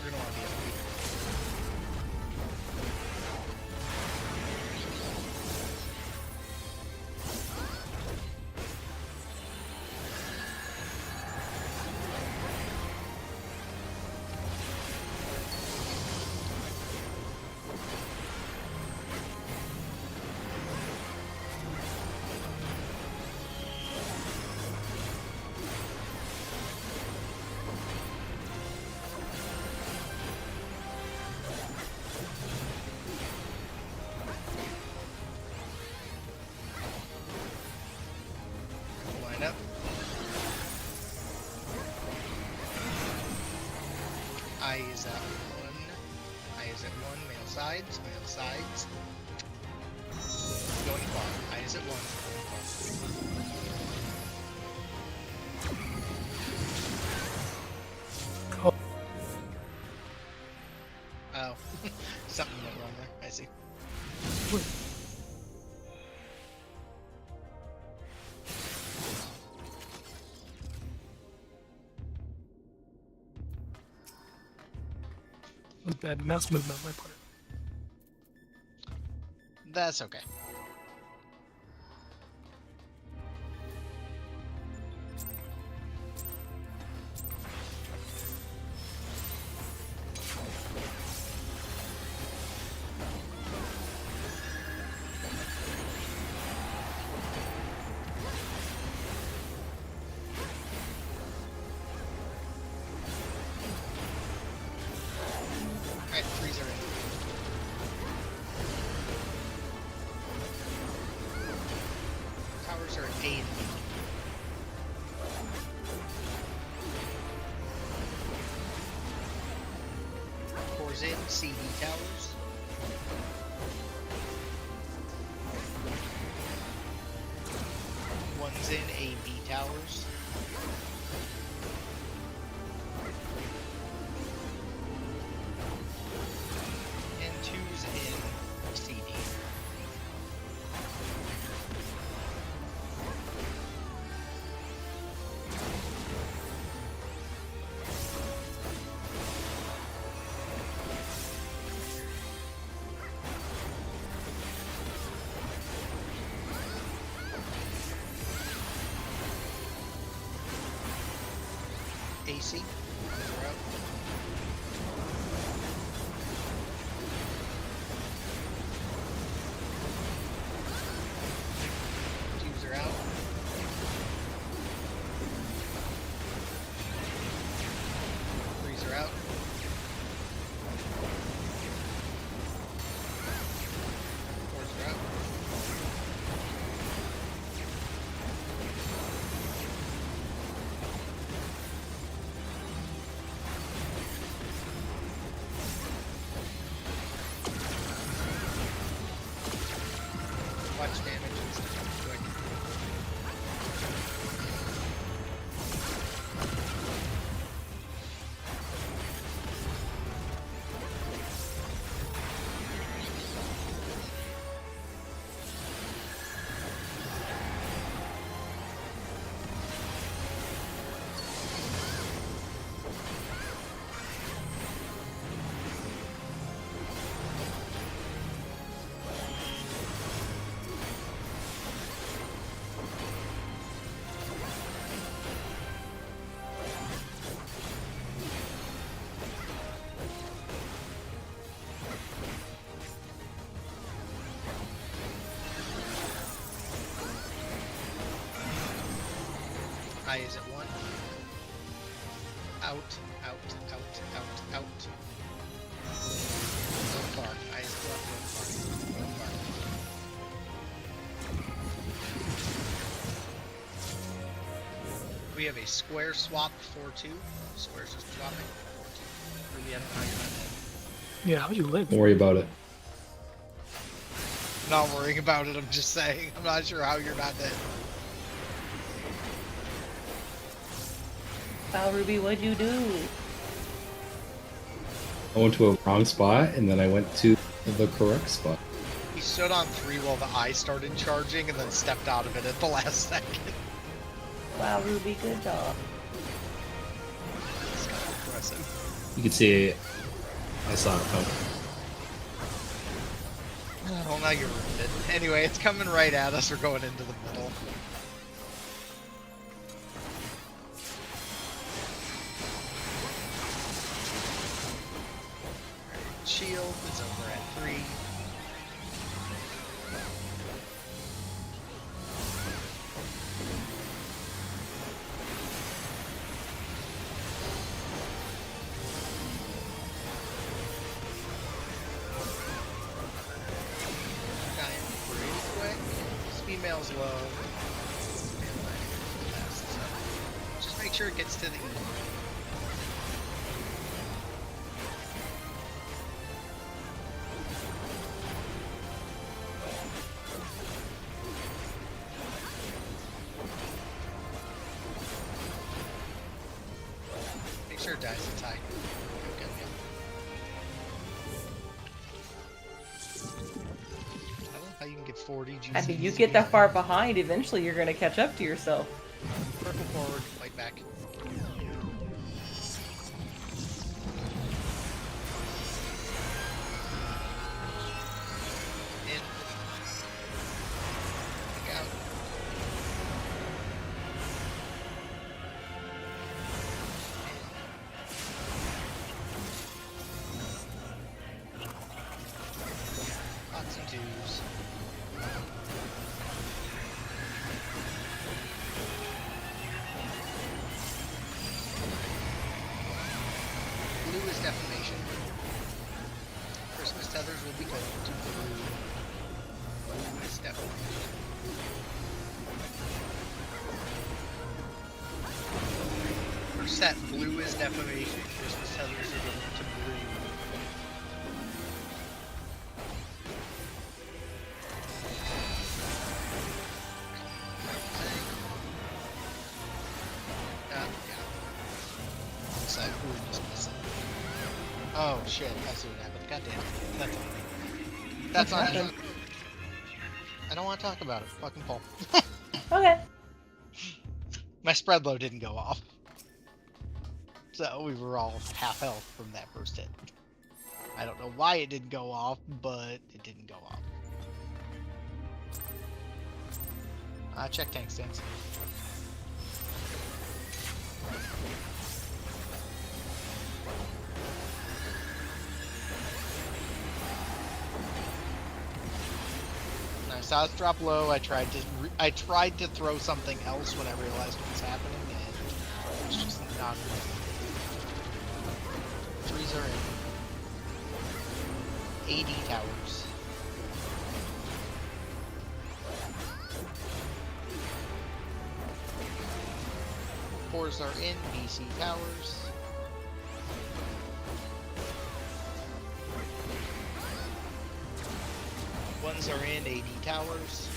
You're gonna want to be line up. I is at 1. I is at 1. Male sides. Male sides. Going far. I is at 1. Oh, Oh, something went wrong there. I see. wait. That was bad mouse movement on my part. That's okay. Alright, freezer in. Towers are at A and B. Cores in, CD towers. One's in, A, B towers. And two's in, CD. AC. We're out. Twos are out. Threes are out. Fours are out. Watch damage and stuff quick. I is at 1. out, out, out, out, out. So far. I still have so far. We have a square swap 4-2. Squares just swapping 4-2. Ruby, I don't know how you're not dead. Yeah, how'd you live? Don't worry about it. Not worrying about it, I'm just saying. I'm not sure how you're not dead. Wow, Ruby, what'd you do? I went to a wrong spot, and then I went to the correct spot. He stood on 3 while the eye started charging and then stepped out of it at the last second. Wow, Ruby, good job. It's kind of impressive. You can see I saw it coming. Well, now you're ruined it. Anyway, it's coming right at us. We're going into the middle. Shield is over at 3. Giant pretty quick. This female's low. Just make sure it gets to the E. Make sure it dies in time. Okay, yeah. I don't know how you can get 40 GC. I mean, you get that far behind, eventually you're gonna catch up to yourself. Purple forward, white back. In. Look out. Lots and twos. Blue is defamation. Christmas tethers will be gold to blue. Blue is defamation. For set, blue is defamation. Christmas tethers are gold to blue. Yeah. So, ooh, just missing. Oh shit, I see what happened. God damn it. That's on me. That's What on happened? me. I don't want to talk about it. Fucking pull. Okay. My spread low didn't go off. So we were all half health from that first hit. I don't know why it didn't go off, but it didn't go off. Check tank stance. Nice. I was drop low. I tried to throw something else when I realized what was happening, and it was just not enough. 3s are in. 80 towers. Fours are in. BC towers. Ones are in. 80 towers.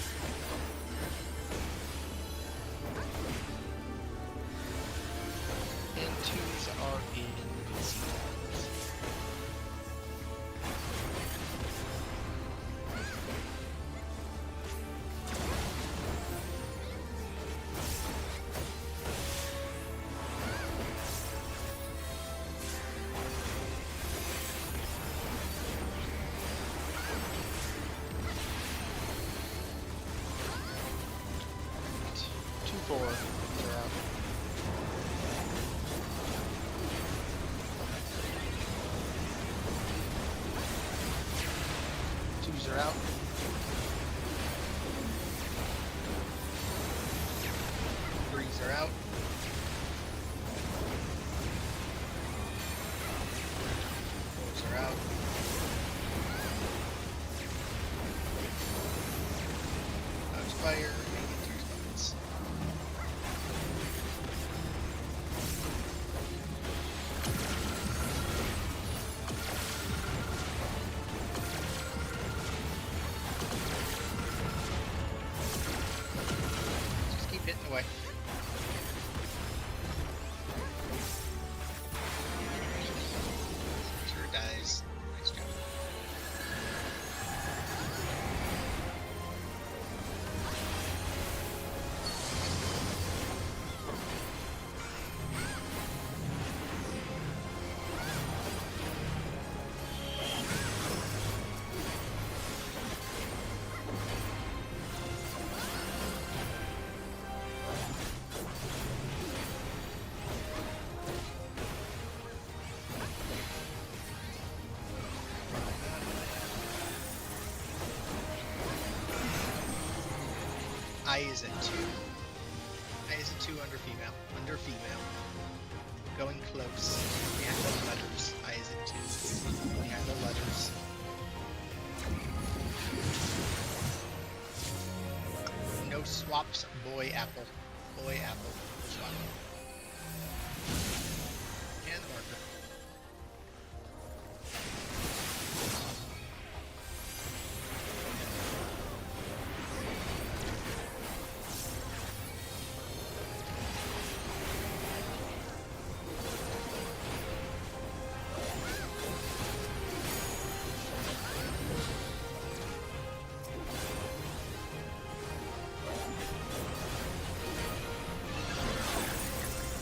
And 2s are in. BC towers. Two, 4. They're out. Twos are out. Threes are out. I is at 2. I is at 2 under female. Under female. Going close. Behind the letters. I is at 2. Behind the letters. No swaps. Boy apple. Boy apple. No swap. And the marker.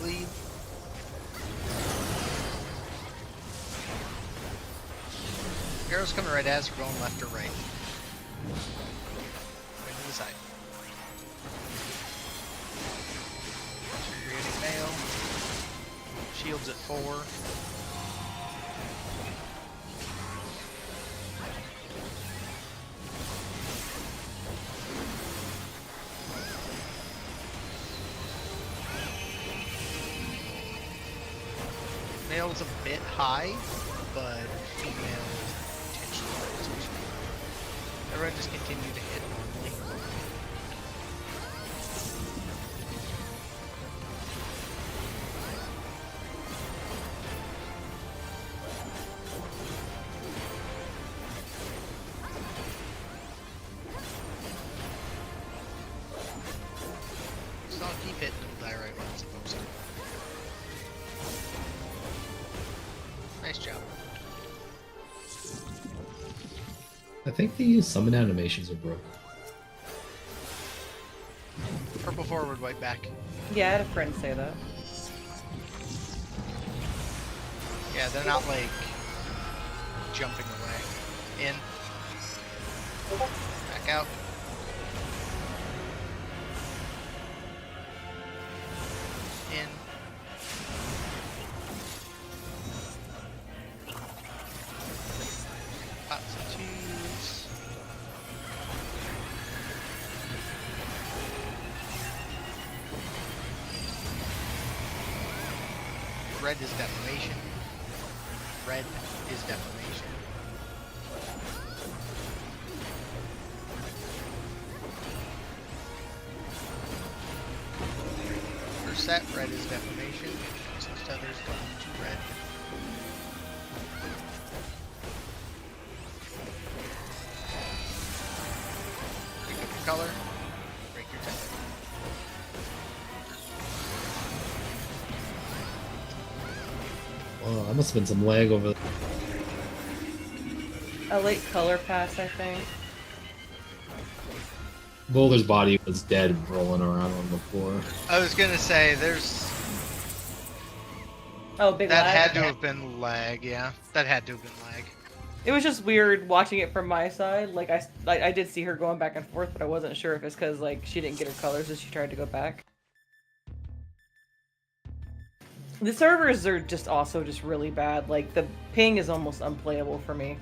Ffxiv. Arrows coming right as we're going left or right. Right to the side. Creating mail. Shields at 4. Male's a bit high, but female is potentially high. Everyone just continue to hit normally. So I'll keep hitting until die right when it's supposed to. Nice job. I think the summon animations are broken. Purple forward, white back. Yeah, I had a friend say that. Yeah, they're not like jumping away. In. Back out. In. Pots and twos. Red is defamation. Red is defamation. First set, red is defamation. Since tethers going to red. Pick up your color. Break your tether. Oh, that must have been some lag over there. A late color pass, I think. Boulder's body was dead rolling around on the floor. I was gonna say, there's Oh, big that lag. had to have been lag, yeah. That had to have been lag. It was just weird watching it from my side. Like I did see her going back and forth, but I wasn't sure if it's because like she didn't get her colors as she tried to go back. The servers are just also just really bad. Like the ping is almost unplayable for me.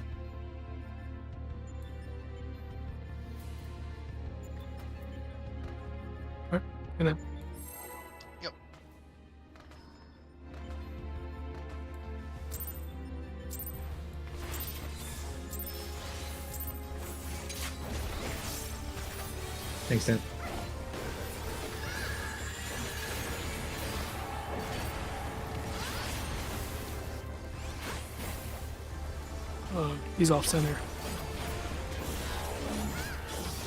Alright, and then Yep. Thanks, Dan. he's off center.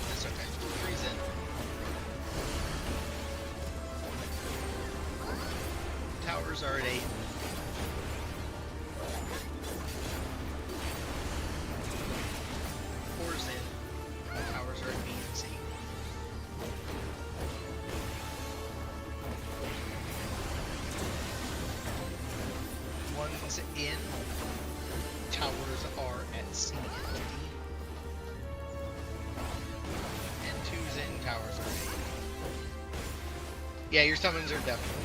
That's okay. Freeze in. Towers are at 8. Fours in. Towers are at B and C. One's in. Towers are at C and D. And two's in, towers are at A. Yeah, your summons are definitely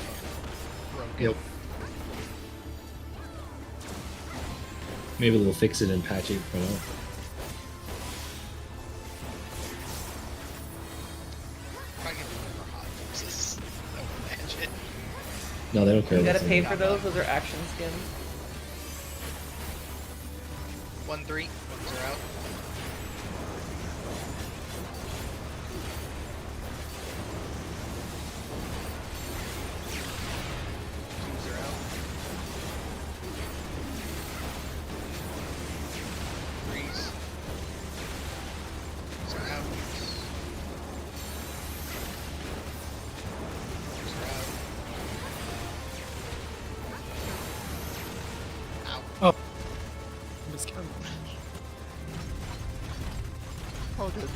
broken. Yep. Maybe they'll fix it and patch it for now. Find No, they don't care. You gotta about pay that. for those. Those are action skins. 1-3. Ones are out. Twos are out. Threes. Threes are out. Fours are out. Out. Miscounted. Oh, good.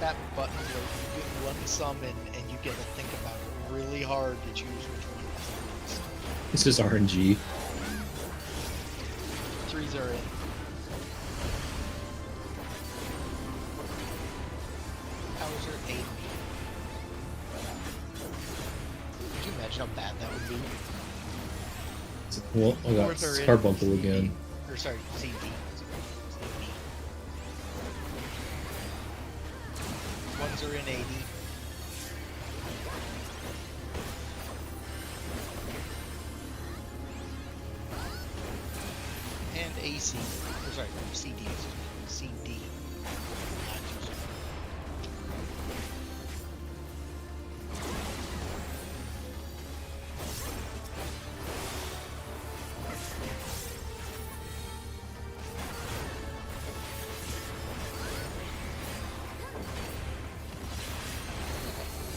That button where you get one summon and you get to think about it really hard to choose which one of the threes. It's just RNG. Threes are in. Powers are 8. Could you imagine how bad that would be? Well, I got Fours are in. Carbuncle again. Or sorry, CD. Ones are in 80. And AC. Or sorry, CD. CD.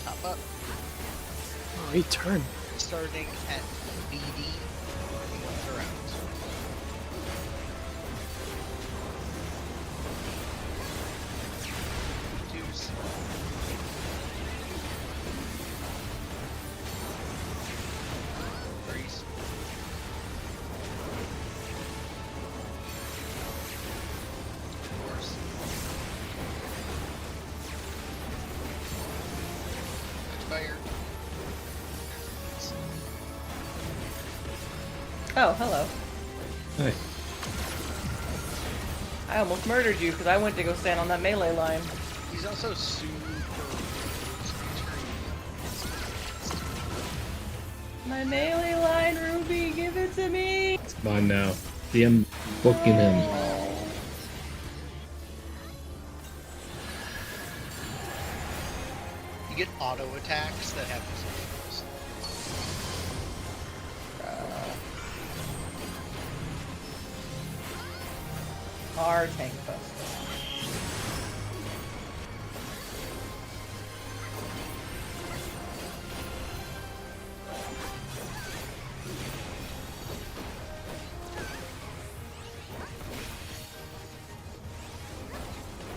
Top up. Oh, he turned. Starting at BD. Ones are out. Twos. Threes. Fours. Touch fire. Oh, hello. Hi. I almost murdered you because I went to go stand on that melee line. He's also super. My melee line, Ruby, give it to me. It's mine now. DM booking him. You get auto attacks that have these Our tank buster.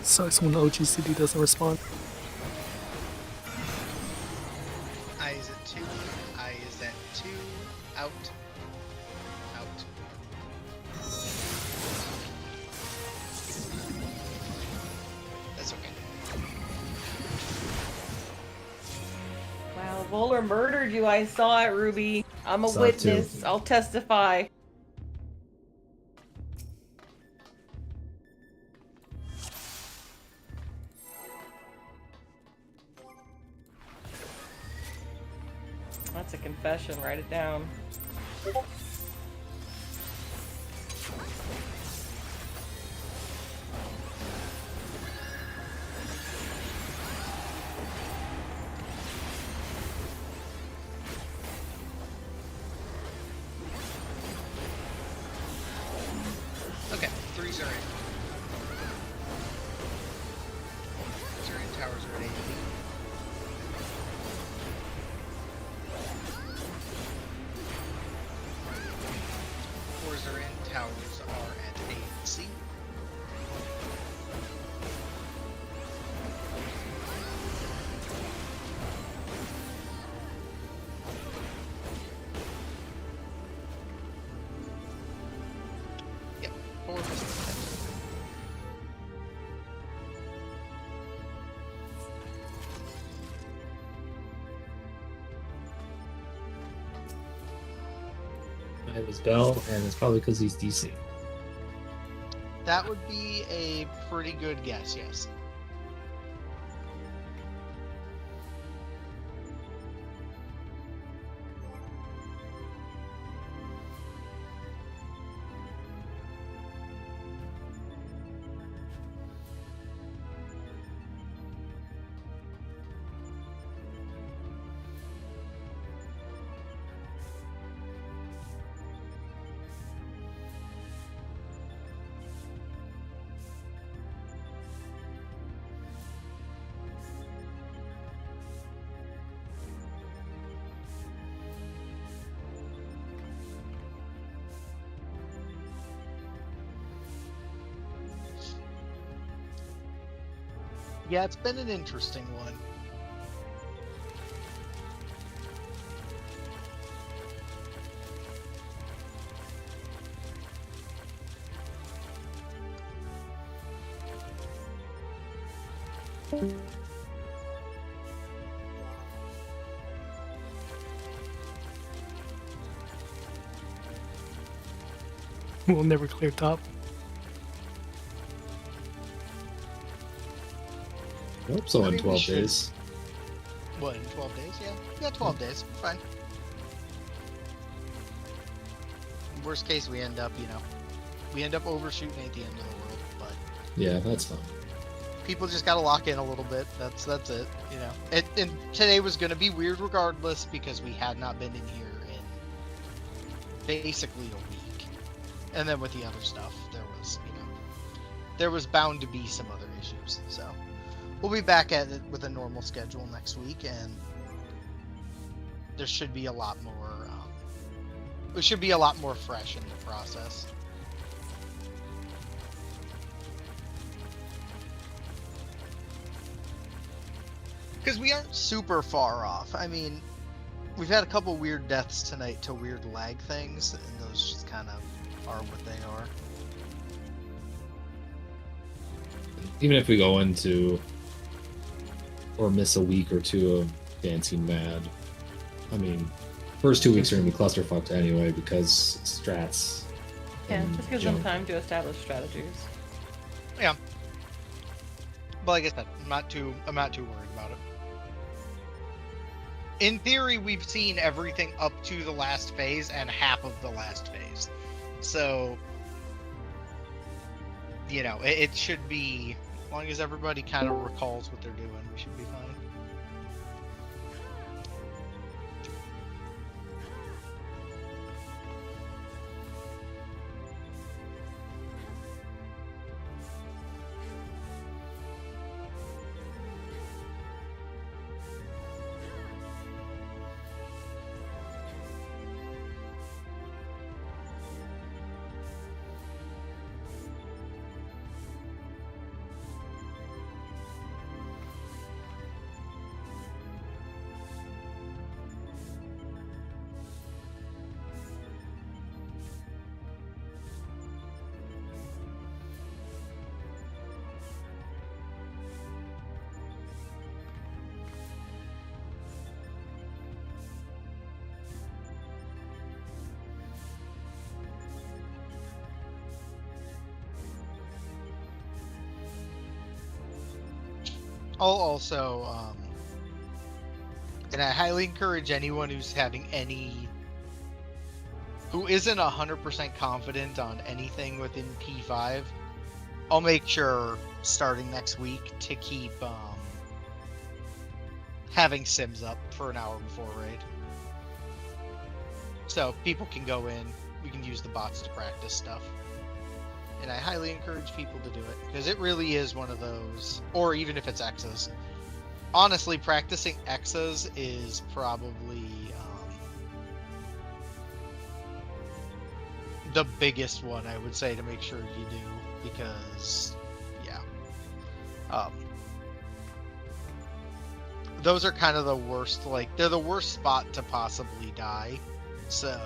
Sucks when the OGCD doesn't respond. I is at 2. I is at 2. Out. Out. That's okay. Wow, Voller murdered you. I saw it, Ruby. I'm a Saw it too. witness. I'll testify. That's a confession. Write it down. Okay, 3s are in. 3s are in, towers are at 80. Fours are in, towers are at 8C. It was Bell, and it's probably because he's DC. That would be a pretty good guess, yes. Yeah, it's been an interesting one. We'll never clear top. Nope, so I in mean, we 12 should. days. What, in 12 days? Yeah, 12 days. Fine. Worst case, we end up, we end up overshooting at the end of the world, but Yeah, that's fine. people just gotta lock in a little bit. That's it, And today was gonna be weird regardless because we had not been in here in basically a week. And then with the other stuff, there was bound to be some other issues. So we'll be back at it with a normal schedule next week, and there should be a lot more. It should be a lot more fresh in the process. Because we aren't super far off. I mean, we've had a couple weird deaths tonight to weird lag things, and those just kind of are what they are. Even if we go into or miss a week or two of Dancing Mad, I mean, first 2 weeks are going to be clusterfucked anyway because strats. Yeah, and just gives them junk. time to establish strategies. Yeah. But like I said, I'm not too worried about it. In theory, we've seen everything up to the last phase and half of the last phase. So, it should be, as long as everybody kind of recalls what they're doing, we should be fine. I'll also, and I highly encourage anyone who isn't 100% confident on anything within P5, I'll make sure starting next week to keep having sims up for an hour before raid. So people can go in, we can use the bots to practice stuff. And I highly encourage people to do it, because it really is one of those, or even if it's X's. Honestly, practicing X's is probably the biggest one, I would say, to make sure you do, because, yeah. Those are kind of the worst, they're the worst spot to possibly die, so...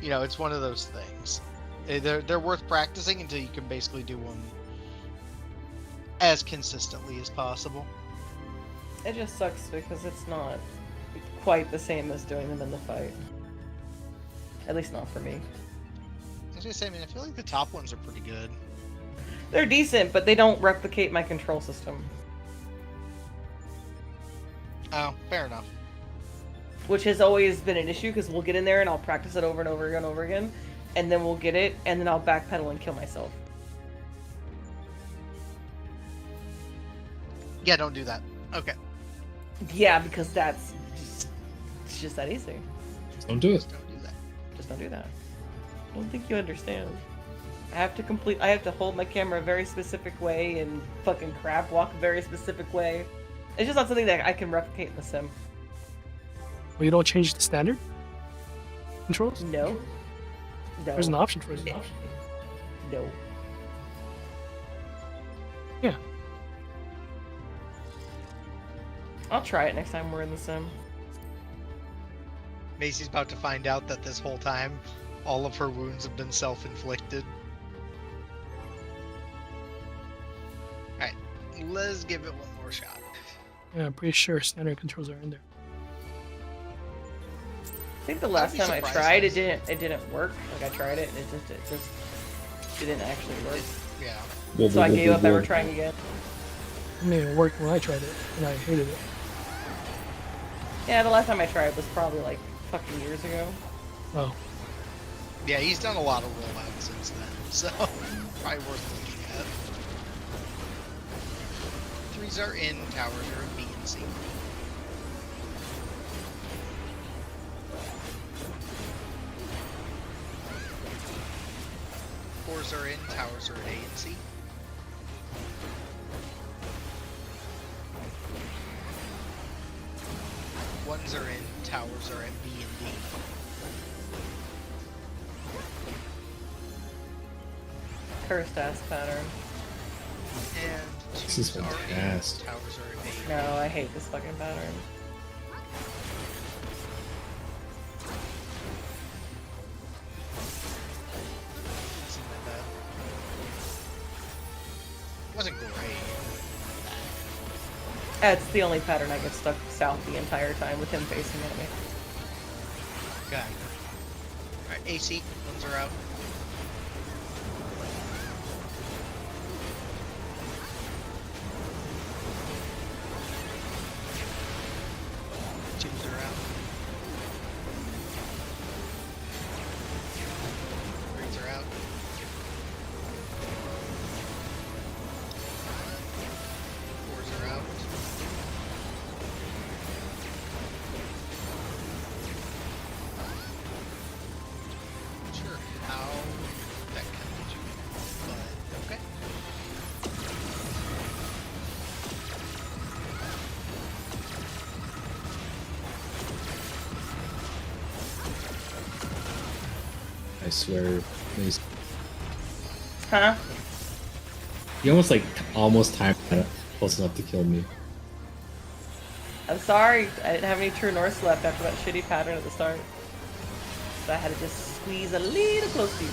it's one of those things. They're worth practicing until you can basically do them as consistently as possible. It just sucks because it's not quite the same as doing them in the fight. At least not for me. I was gonna say, I mean, I feel like the top ones are pretty good. They're decent, but they don't replicate my control system. Oh, fair enough. Which has always been an issue, because we'll get in there and I'll practice it over and over and over again, and then we'll get it, and then I'll backpedal and kill myself. Yeah, don't do that. Okay. Yeah, because it's just that easy. Don't do it. Just don't do that. Just don't do that. I don't think you understand. I have to hold my camera a very specific way and fucking crab walk a very specific way. It's just not something that I can replicate in the sim. Well, you don't change the standard controls? No. There's an option for it. No. Yeah. I'll try it next time we're in the sim. Macy's about to find out that this whole time, all of her wounds have been self-inflicted. Alright, let's give it one more shot. Yeah, I'm pretty sure standard controls are in there. I think the last be time I surprised tried, if- it didn't work. Like I tried it and it just didn't actually work. Yeah. Whoa, So whoa, I whoa, gave whoa, up whoa. ever trying again. I mean, it worked when I tried it, and I hated it. Yeah, the last time I tried was probably like fucking years ago. Oh, Yeah, he's done a lot of rollouts since then, so probably worth looking at. Threes are in, towers are in B and C. Fours are in, towers are at A and C. Ones are in, towers are at B and D. Cursed ass pattern. And This is twos are in, fantastic. towers are at A and D. No, I hate this fucking pattern. Something like that. Wasn't great. That's the only pattern I get stuck south the entire time with him facing at me. Okay. Alright, AC, ones are out. Twos are out. Threes are out. Fours are out. Not sure how that counted you, but okay. I swear, Mace. Huh? You almost timed that close enough to kill me. I'm sorry, I didn't have any true norths left after that shitty pattern at the start. So I had to just squeeze a little close to you.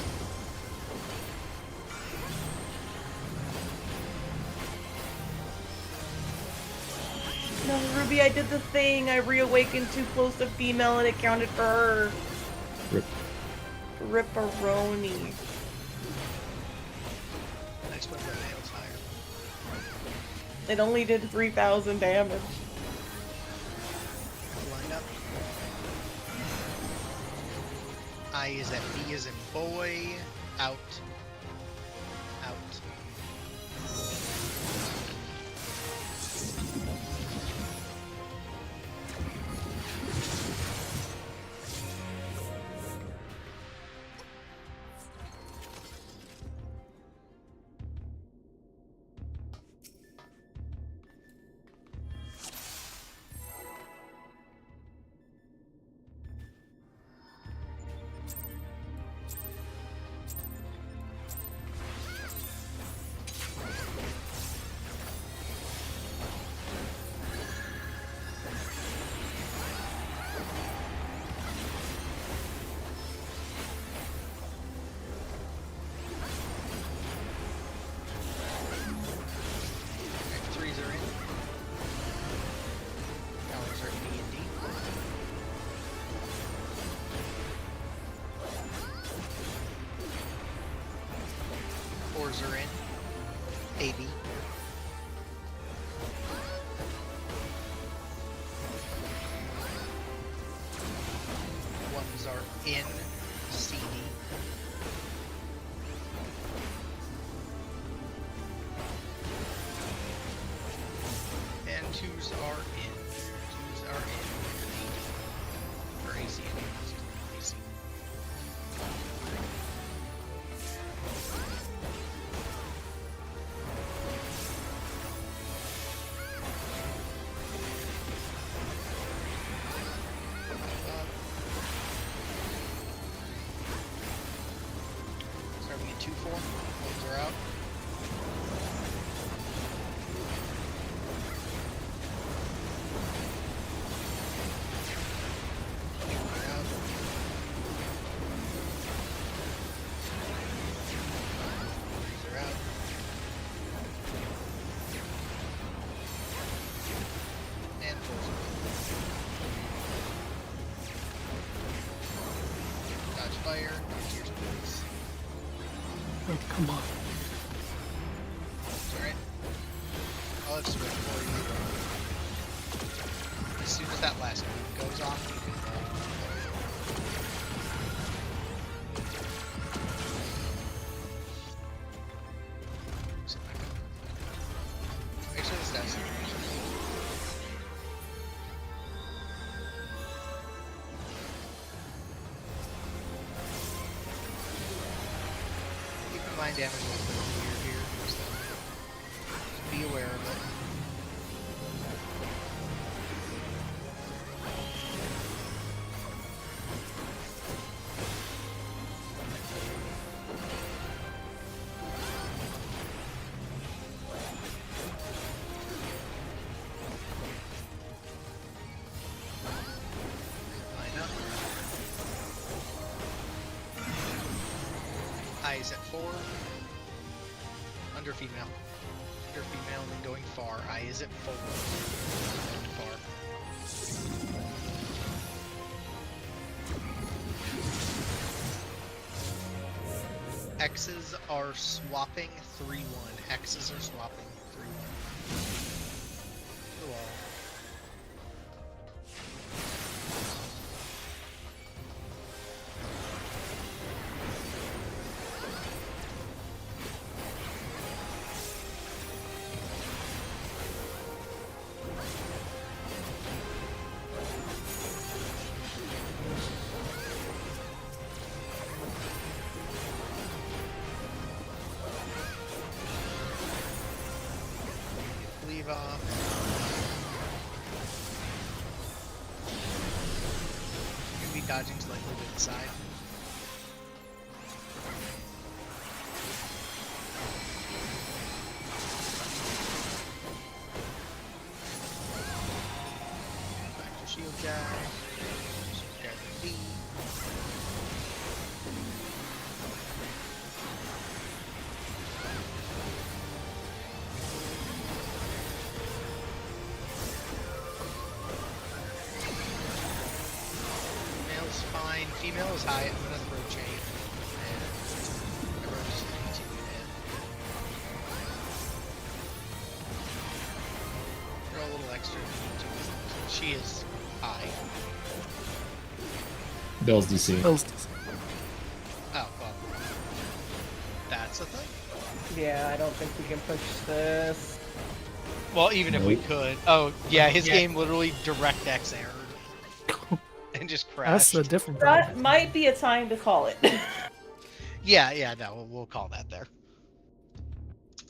No, Ruby, I did the thing. I reawakened too close to female and it counted for her. Rip. Ripperoni. Next one got nails higher. It only did 3,000 damage. Line up. I is at B is in boy. Out. Out. Fours are in. AB. Ones are in CD. And twos are in. Twos are in. For AC and AC. Starting at 2-4. Ones are out. Fire. Here's police. Oh, come on. Alright. I'll have swim for you. As soon as that last move goes off, you can Actually, this does. Damage a little bit weird here, so just be aware of it. Line up. Eyes at 4. Under female. Under female and then going far. Eye is at 4. Going far. X's are swapping 3-1. X's are swapping 3-1. Hello. Gonna be dodging slightly to the side. Back to shield guy. Shield guy with B. Fine. Female is high. I'm gonna throw chain. And everyone just continue in. Throw a little extra. She is high. Bell's DC. Bell's DC. Oh, well. That's a thing. Yeah, I don't think we can push this. Well, even if we Nope. could. Oh, yeah, his Yeah. game literally DirectX errored. And just crashed. That's a different That problem. might be a time to call it. Yeah, no, we'll call that there.